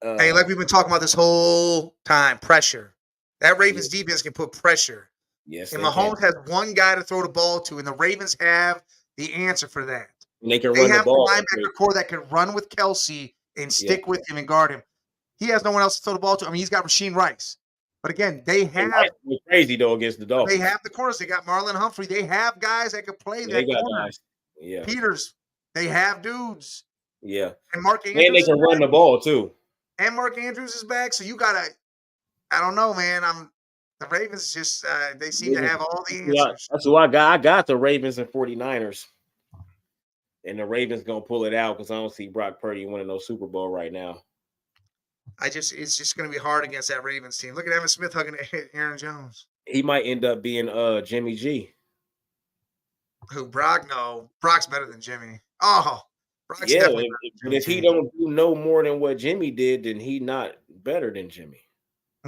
hey, like we've been talking about this whole time, pressure. That Ravens defense can put pressure. Yes, and Mahomes has one guy to throw the ball to, and the Ravens have the answer for that. And they can run the ball. They have a linebacker core that can run with Kelsey and stick with him and guard him. He has no one else to throw the ball to. I mean, he's got Rasheed Rice. But again, they have crazy though against the Dolphins. They have the corners. They got Marlon Humphrey. They have guys that can play that corner. Guys. Yeah. Peters. They have dudes. Yeah. And Mark Andrews. And they can run the ball too. And Mark Andrews is back. So you gotta. I don't know, man. The Ravens just they seem to have all the answers. That's who I got. I got the Ravens and 49ers. And the Ravens gonna pull it out because I don't see Brock Purdy winning no Super Bowl right now. It's just gonna be hard against that Ravens team. Look at Evan Smith hugging Aaron Jones. He might end up being Jimmy G. Who Brock? No, Brock's better than Jimmy. Oh, Brock's definitely but if he don't do no more than what Jimmy did, then he not better than Jimmy.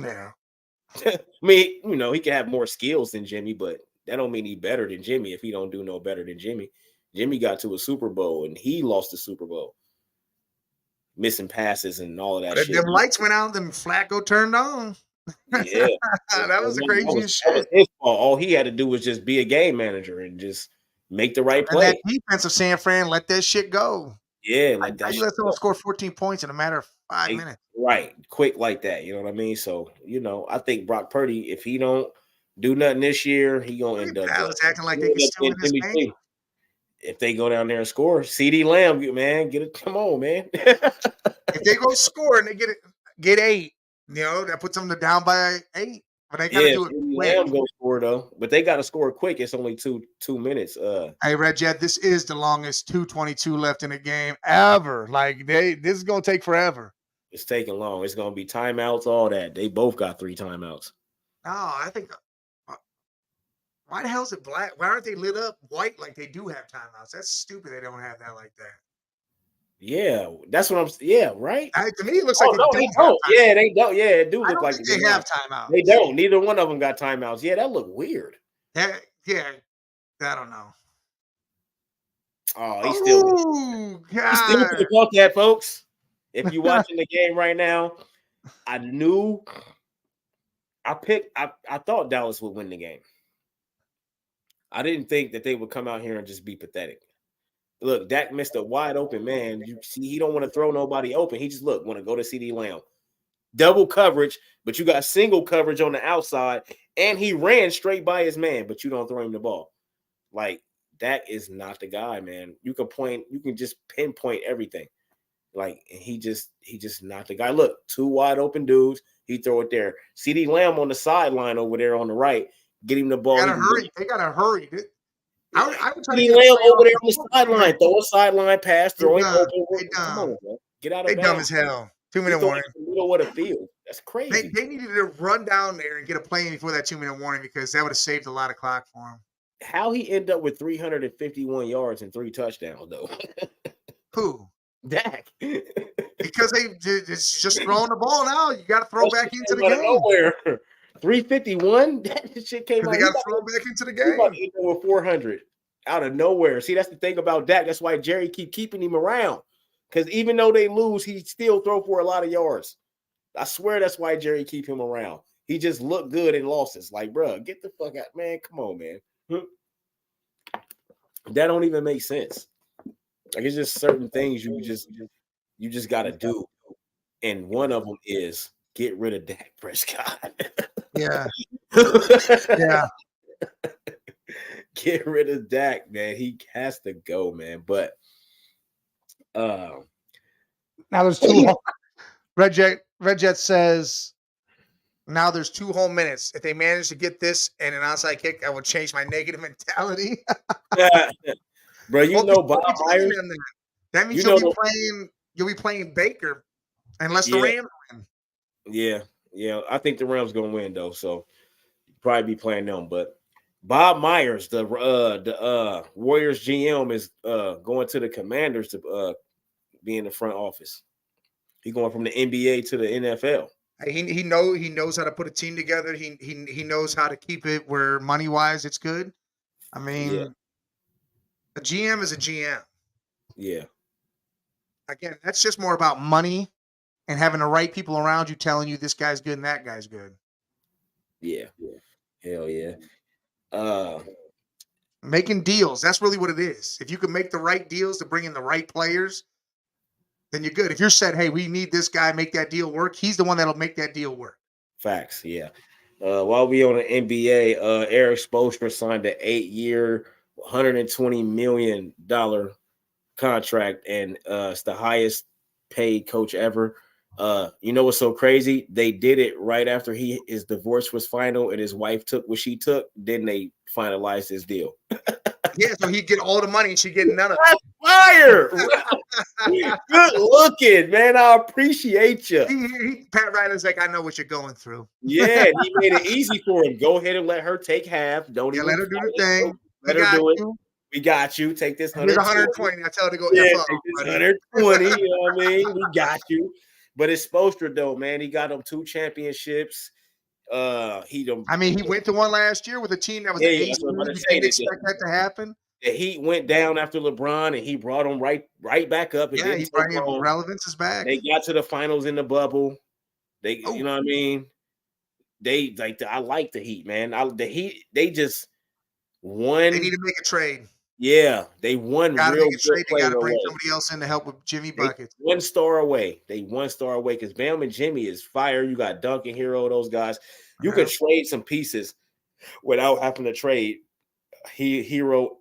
Yeah. I mean, you know, he can have more skills than Jimmy, but that don't mean he better than Jimmy if he don't do no better than Jimmy. Jimmy got to a Super Bowl and he lost the Super Bowl. Missing passes and all of that shit. Them lights went out, then Flacco turned on. Yeah. that was the craziest shit. That was his fault. All he had to do was just be a game manager and just make the right play. And that defense of San Fran let that shit go. Yeah, like that. You let someone score 14 points in a matter of 5 minutes. Right, quick like that. You know what I mean? So, you know, I think Brock Purdy, if he don't do nothing this year, he gonna end up acting like they can still win this game. If they go down there and score, CeeDee Lamb, man, get it. Come on, man. If they go score and they get 8, you know, that puts them down by 8. But they gotta do it quick. Lamb go score though, but they gotta score quick. It's only two minutes. Hey, Red Jet, this is the longest 2:22 left in the game ever. Like this is gonna take forever. It's taking long. It's gonna be timeouts, all that. They both got 3 timeouts. No, I think. Why the hell is it black? Why aren't they lit up white like they do have timeouts? That's stupid. They don't have that like that. Yeah, that's what I'm. Yeah, right. To me, it looks like they don't. Yeah, they don't. Yeah, it do look like they have timeouts. They don't. Neither one of them got timeouts. Yeah, that look weird. Yeah, I don't know. Oh, he's still the clock that, folks. If you're watching the game right now, I thought Dallas would win the game. I didn't think that they would come out here and just be pathetic. Look, Dak missed a wide open man. You see, he don't want to throw nobody open. He just want to go to CeeDee Lamb. Double coverage, but you got single coverage on the outside, and he ran straight by his man, but you don't throw him the ball. Like, Dak is not the guy, man. You can just pinpoint everything. Like, he just not the guy. Look, 2 wide open dudes. He throw it there. CeeDee Lamb on the sideline over there on the right. Get him the ball. They gotta hurry. I would try to get Lamb over there on the sideline. Throw a sideline pass. Throw him over. Come on, bro. Get out of there. They dumb as hell. 2-minute warning. In the middle of the field. That's crazy. They needed to run down there and get a play before that 2-minute warning because that would have saved a lot of clock for him. How he end up with 351 yards and 3 touchdowns though? Who? Dak. Because it's just throwing the ball now. You got to throw back into the game. Nowhere. 351. That shit came out. They got to throw back into the game. Over 400 out of nowhere. See, that's the thing about Dak. That's why Jerry keeping him around. Because even though they lose, he still throw for a lot of yards. I swear that's why Jerry keep him around. He just looked good in losses. Like, bro, get the fuck out, man. Come on, man. That don't even make sense. Like, it's just certain things you just got to do. And one of them is get rid of Dak Prescott. Yeah. Yeah. Get rid of Dak, man. He has to go, man. But now there's 2. Red Jet says now there's 2 whole minutes. If they manage to get this and an onside kick, I will change my negative mentality. bro. You know Bob Focus Myers. on that. That means You know, you'll be playing Baker unless the yeah, Rams win. yeah. I think the Rams gonna win though, so probably be playing them. But Bob Myers, the Warriors GM, is going to the Commanders to be in the front office. He going from the NBA to the NFL. He knows how to put a team together. He knows how to keep it where money wise it's good. I mean, a GM is a GM. Yeah. Again, that's just more about money and having the right people around you telling you this guy's good and that guy's good. Yeah. Hell yeah. Making deals. That's really what it is. If you can make the right deals to bring in the right players, then you're good. If you're said, hey, we need this guy, make that deal work, he's the one that'll make that deal work. Facts, yeah. While we on the NBA, Eric Spoelstra signed an 8-year, $120 million contract, and it's the highest paid coach ever. You know what's so crazy? They did it right after his divorce was final and his wife took what she took. Then they finalized his deal. Yeah, so he'd get all the money and she'd get none of it. Fire! Good looking, man. I appreciate you. Pat Riley's like, I know what you're going through. Yeah, he made it easy for him. Go ahead and let her take half. Don't even let her do the thing. Let her do it. We got you. Take this 120. I tell her to go. Yeah, take this 120. You know what I mean? We got you. But it's Spoelstra though, man. He got them 2 championships. He went to one last year with a team that was an ace. You didn't expect that to happen. The Heat went down after LeBron, and he brought them right back up. Yeah, he brought him. Relevance is back. They got to the finals in the bubble. You know what I mean? I like the Heat, man. The Heat, they just won. They need to make a trade. Yeah, they won. Got to make a trade. They got to bring somebody else in to help with Jimmy buckets. 1 star away. They 1 star away because Bam and Jimmy is fire. You got Duncan, Hero, those guys. You could trade some pieces without having to trade Hero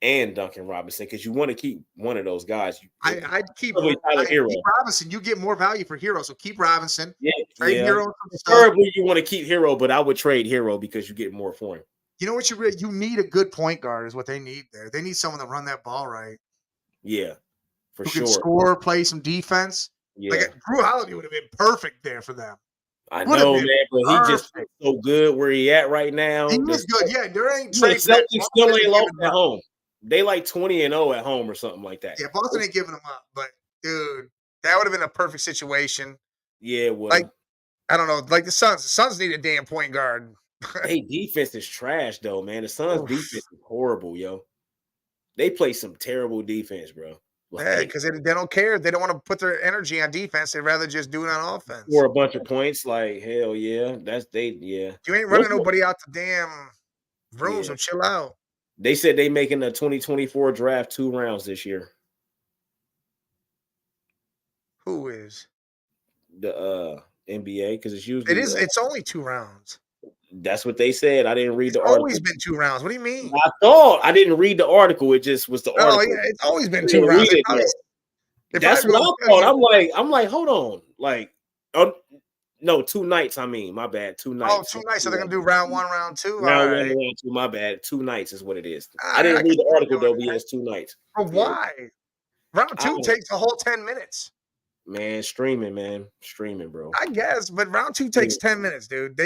and Duncan Robinson because you want to keep one of those guys. I'd keep Robinson. You get more value for Hero, so keep Robinson. Yeah, trade Hero. Preferably you want to keep Hero, but I would trade Hero because you get more for him. You know what you need a good point guard is what they need there. They need someone to run that ball right. Yeah, for who sure. Can score, play some defense. Yeah, like Drew Holiday would have been perfect there for them. I know, man, but he just so good where he at right now. He is good. Yeah, there ain't trade. Celtics still ain't lost at home. They like 20-0 at home or something like that. Yeah, Boston ain't giving them up. But dude, that would have been a perfect situation. Yeah, it would. Like I don't know, like the Suns. The Suns need a damn point guard. Hey, defense is trash though, man. The Suns' defense is horrible, yo. They play some terrible defense, bro. Yeah, because they don't care. They don't want to put their energy on defense. They'd rather just do it on offense. Or a bunch of points, like hell yeah. You ain't running nobody out the damn room, so chill out. They said they making a 2024 draft 2 rounds this year. Who is? The NBA, because it's usually it's only 2 rounds. That's what they said. I didn't read the article. It's always been 2 rounds. What do you mean? I thought I didn't read the article. It just was the article. Oh yeah, it's always been 2 rounds. That's what I thought. I'm like, hold on. Like, no, 2 nights. I mean, my bad. 2 nights. Oh, 2 nights. So they're gonna do round 1, round 2. Round 1, round 2. My bad. 2 nights is what it is. I didn't read the article though. But yes, 2 nights. But why? Round 2 takes a whole 10 minutes. Man, streaming, bro. I guess, but round 2 takes 10 minutes, dude.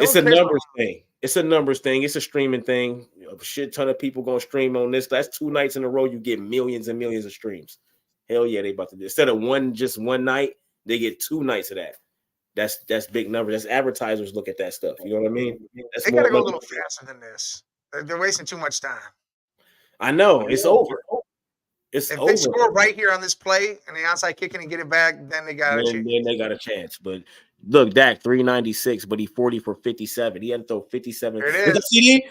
It's a numbers thing. It's a numbers thing. It's a streaming thing. A shit ton of people gonna stream on this. That's 2 nights in a row. You get millions and millions of streams. Hell yeah, they about to do. Instead of just one night, they get 2 nights of that. That's big numbers. That's advertisers look at that stuff. You know what I mean? They gotta go a little faster than this. They're wasting too much time. I know. It's over. If they score right here on this play and the outside kicking and get it back, then they got a chance. Then they got a chance. But look, Dak 396, but he 40 for 57. He had to throw 57. There it is. CD?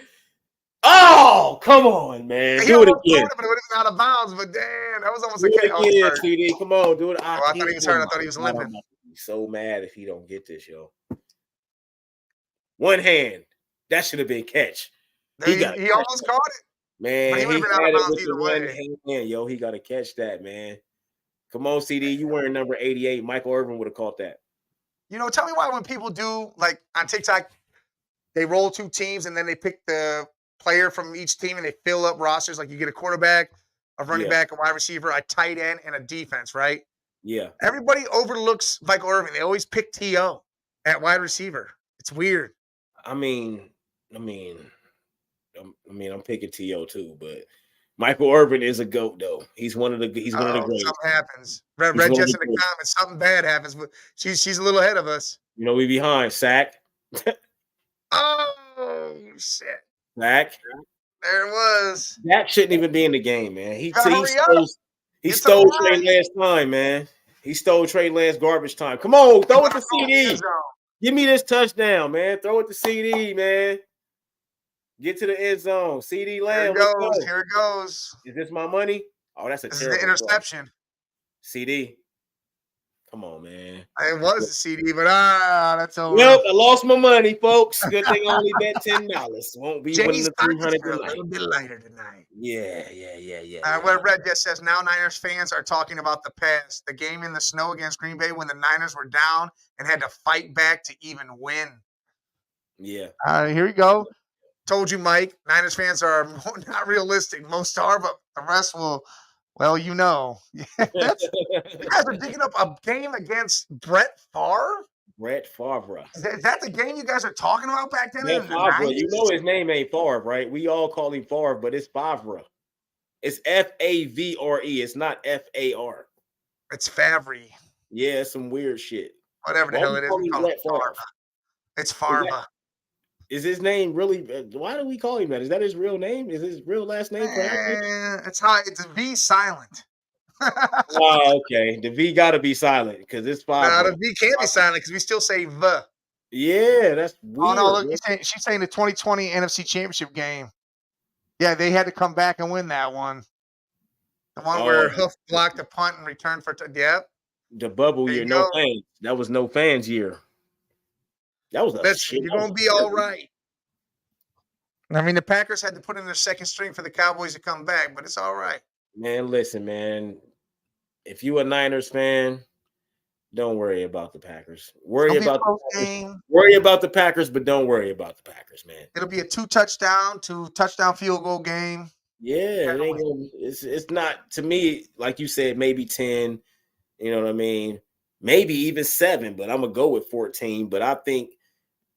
Oh, come on, man. Do it again. But it would have been out of bounds. But damn, that was almost a catch. CD, come on, do it. I thought he was hurt. I thought he was limping. I'm so mad if he don't get this, yo. One hand. That should have been catch. He almost caught it. Man, he had it with the one hand, yo. He got to catch that, man. Come on, CD. You wearing number 88. Michael Irvin would have caught that. You know, tell me why when people do, like on TikTok, they roll 2 teams and then they pick the player from each team and they fill up rosters. Like you get a quarterback, a running back, a wide receiver, a tight end, and a defense, right? Yeah. Everybody overlooks Michael Irvin. They always pick T.O. at wide receiver. It's weird. I'm picking T.O. too, but Michael Irvin is a GOAT though. He's one of the greatest. Something happens. Red Jess in the comments. Something bad happens, but she's a little ahead of us. You know, we behind Sack. Oh shit. Sack. There it was. That shouldn't even be in the game, man. He stole Trey Lance time, man. He stole Trey Lance garbage time. Come on, throw it to CD. Give me this touchdown, man. Throw it to CD, man. Get to the end zone. CD Lamb. Here it goes. Is this my money? Oh, that's a terrible the interception. Throw. CD. Come on, man. It was a CD, but that's over. Well, I lost my money, folks. Good thing I only bet $10. Won't be winning the 300 tonight. A little bit lighter tonight. Yeah. What Red just says, now Niners fans are talking about the past. The game in the snow against Green Bay when the Niners were down and had to fight back to even win. Yeah. Here we go. Told you, Mike. Niners fans are not realistic. Most are, but the rest will. Well, you know. You guys are digging up a game against Brett Favre? Brett Favre. Is that the game you guys are talking about back then? Brett Favre. You know his name ain't Favre, right? We all call him Favre, but it's Favre. It's Favre. It's not Far. It's Favre. Yeah, it's some weird shit. Whatever the hell it is. We call it Favre. It's Favre. Is his name really? Why do we call him that? Is that his real name? Is his real last name? It's the V silent. Oh, okay. The V got to be silent because it's Favre. No, the V can't be silent because we still say V. Yeah, that's weird. Oh no, look, she's saying the 2020 NFC Championship game. Yeah, they had to come back and win that one. The one where Huff blocked a punt and returned for the bubble year, no fans. That was no fans year. That was you're gonna be all right. I mean, the Packers had to put in their second string for the Cowboys to come back, but it's all right. Man, listen, man. If you a Niners fan, don't worry about the Packers. Worry about the Packers, but don't worry about the Packers, man. It'll be a two touchdown field goal game. Yeah, it's not, to me, like you said, maybe 10. You know what I mean? Maybe even 7, but I'm gonna go with 14. But I think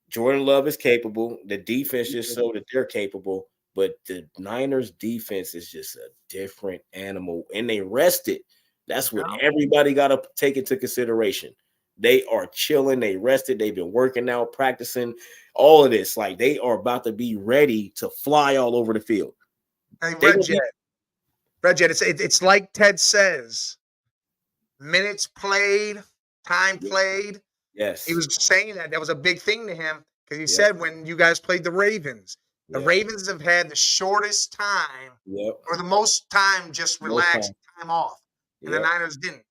Jordan Love is capable. The defense just showed that they're capable, but the Niners defense is just a different animal, and they rested. That's what everybody got to take into consideration. They are chilling. They rested. They've been working out, practicing, all of this. Like, they are about to be ready to fly all over the field. Hey, Red Jet, it's like Ted says, minutes played, time played. Yes. He was saying that was a big thing to him because he said when you guys played the Ravens, the Ravens have had the shortest time or the most time just relaxed time off, and the Niners didn't,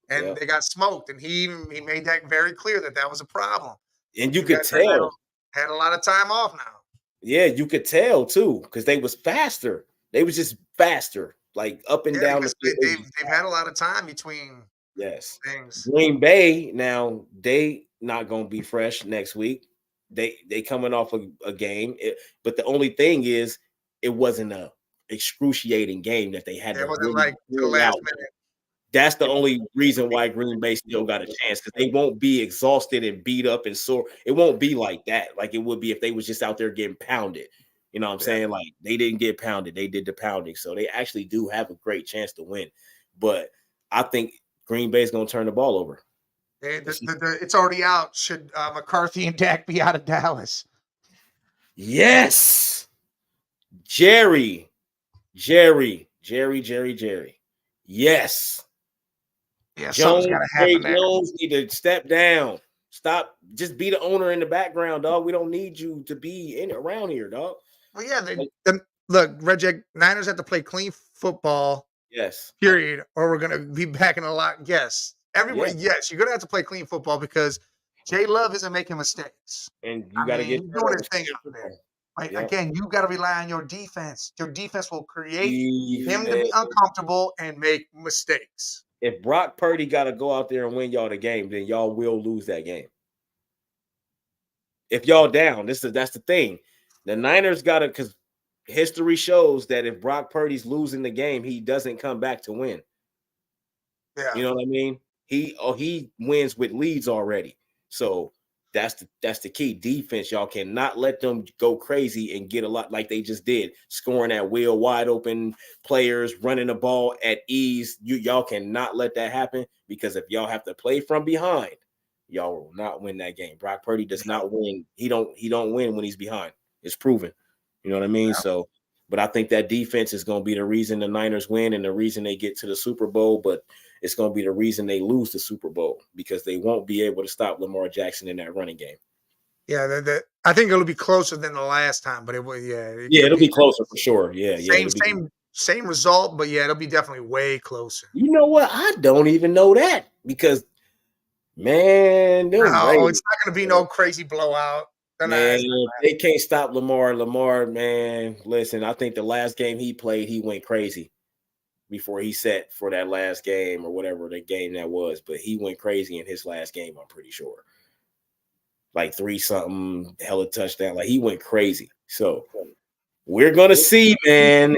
and they got smoked. And he made that very clear that was a problem. And you could tell had a lot of time off now. Yeah, you could tell too because they was faster. They was just faster, like up and down. They've had a lot of time between. Yes. Things. Green Bay, now they not gonna be fresh next week. They coming off a game, but the only thing is it wasn't a excruciating game that they had. It wasn't like the last minute. That's the only reason why Green Bay still got a chance because they won't be exhausted and beat up and sore. It won't be like that, like it would be if they was just out there getting pounded. You know what I'm saying? Like they didn't get pounded; they did the pounding, so they actually do have a great chance to win. But I think Green Bay's going to turn the ball over. It's already out. Should McCarthy and Dak be out of Dallas? Yes. Jerry. Yes. Yeah, something's got to happen there. Jones need to step down. Stop. Just be the owner in the background, dog. We don't need you to be around here, dog. Well, yeah. Look, Red Niners have to play clean football. Yes. Period. Or we're gonna be back in a lot. Yes. Everybody. Yes. You're gonna have to play clean football because Jay Love isn't making mistakes. And you got to get doing his thing out there. Right? Yeah. Again, you got to rely on your defense. Your defense will create him to be uncomfortable and make mistakes. If Brock Purdy got to go out there and win y'all the game, then y'all will lose that game. If y'all down, that's the thing. The Niners got to, because history shows that if Brock Purdy's losing the game, he doesn't come back to win. Yeah. You know what I mean? He wins with leads already. So that's the key. Defense, y'all cannot let them go crazy and get a lot like they just did, scoring at will, wide open players, running the ball at ease. Y'all cannot let that happen, because if y'all have to play from behind, y'all will not win that game. Brock Purdy does not win. He don't win when he's behind. It's proven. You know what I mean? Yeah. So, but I think that defense is going to be the reason the Niners win and the reason they get to the Super Bowl. But it's going to be the reason they lose the Super Bowl, because they won't be able to stop Lamar Jackson in that running game. Yeah, I think it'll be closer than the last time, but it will. Yeah, it'll be closer for sure. Yeah, same result, but yeah, it'll be definitely way closer. You know what? I don't even know that, because man, it's not going to be no crazy blowout. Man, they can't stop Lamar. Lamar, man, listen, I think the last game he played, he went crazy before he set for that last game or whatever the game that was. But he went crazy in his last game, I'm pretty sure. Like 3-something, hella touchdown. Like he went crazy. So we're going to see, man.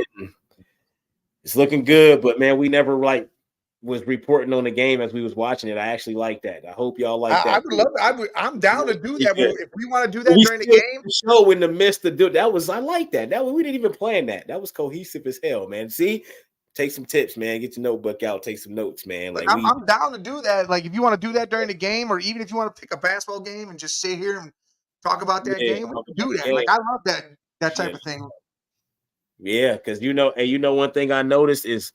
It's looking good, but man, we never was reporting on the game as we was watching it. I actually like that. I hope y'all like that. I would love it. I'm down to do that. Yeah. If we want to do that during the game, show in the midst of that was, I like that. We didn't even plan that. That was cohesive as hell, man. See, take some tips, man. Get your notebook out, take some notes, man. Like I'm down to do that. Like if you want to do that during the game, or even if you want to pick a basketball game and just sit here and talk about that game, we can do that. Like I love that type of thing. Yeah, because one thing I noticed is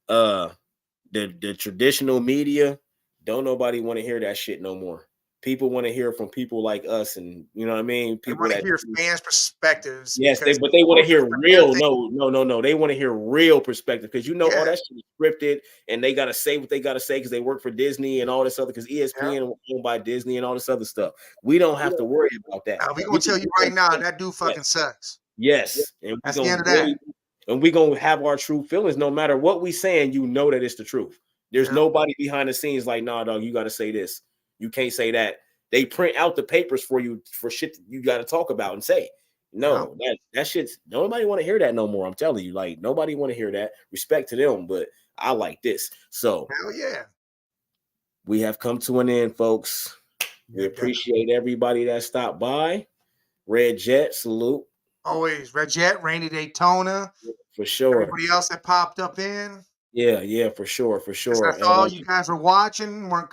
the traditional media, don't nobody want to hear that shit no more. People want to hear from people like us, and you know what I mean. People want to hear fans' perspectives. Yes, but they want to hear real. No. They want to hear real perspective, because all that shit is scripted, and they gotta say what they gotta say because they work for Disney and all this other. Because ESPN owned by Disney and all this other stuff. We don't have to worry about that. Now, we gonna tell you right now that dude fucking sucks. Yes, and that's the end of that. And we're going to have our true feelings. No matter what we saying, that it's the truth. There's nobody behind the scenes like, nah, dog, you got to say this. You can't say that. They print out the papers for you for shit you got to talk about and say. No, that shit's, nobody want to hear that no more. I'm telling you, like, nobody want to hear that. Respect to them, but I like this. So, hell yeah. We have come to an end, folks. We appreciate everybody that stopped by. Red Jet, salute. Always. Red Jet, Rainy Daytona. For sure. Everybody else that popped up in. Yeah, for sure. That's all you guys were watching, weren't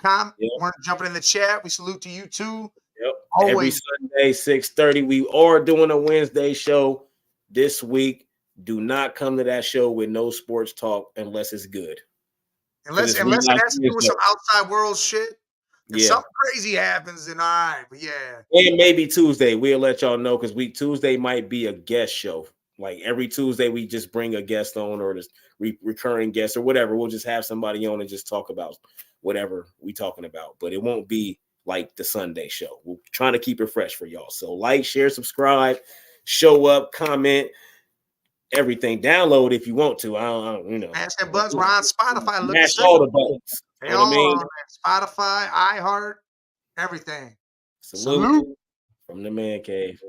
jumping in the chat. We salute to you too. Yep. Always. Every Sunday, 6:30. We are doing a Wednesday show this week. Do not come to that show with no sports talk unless it's good. Unless it has to do with some outside world shit. If something crazy happens, then all right. But yeah. And maybe Tuesday. We'll let y'all know, because Tuesday might be a guest show. Like every Tuesday, we just bring a guest on, or just recurring guest or whatever. We'll just have somebody on and just talk about whatever we talking about. But it won't be like the Sunday show. We're trying to keep it fresh for y'all. So like, share, subscribe, show up, comment, everything. Download if you want to. I don't Smash that buttons. We're on Spotify. Look at all the buttons. They all on Spotify, iHeart, everything. Salute from the Man Cave.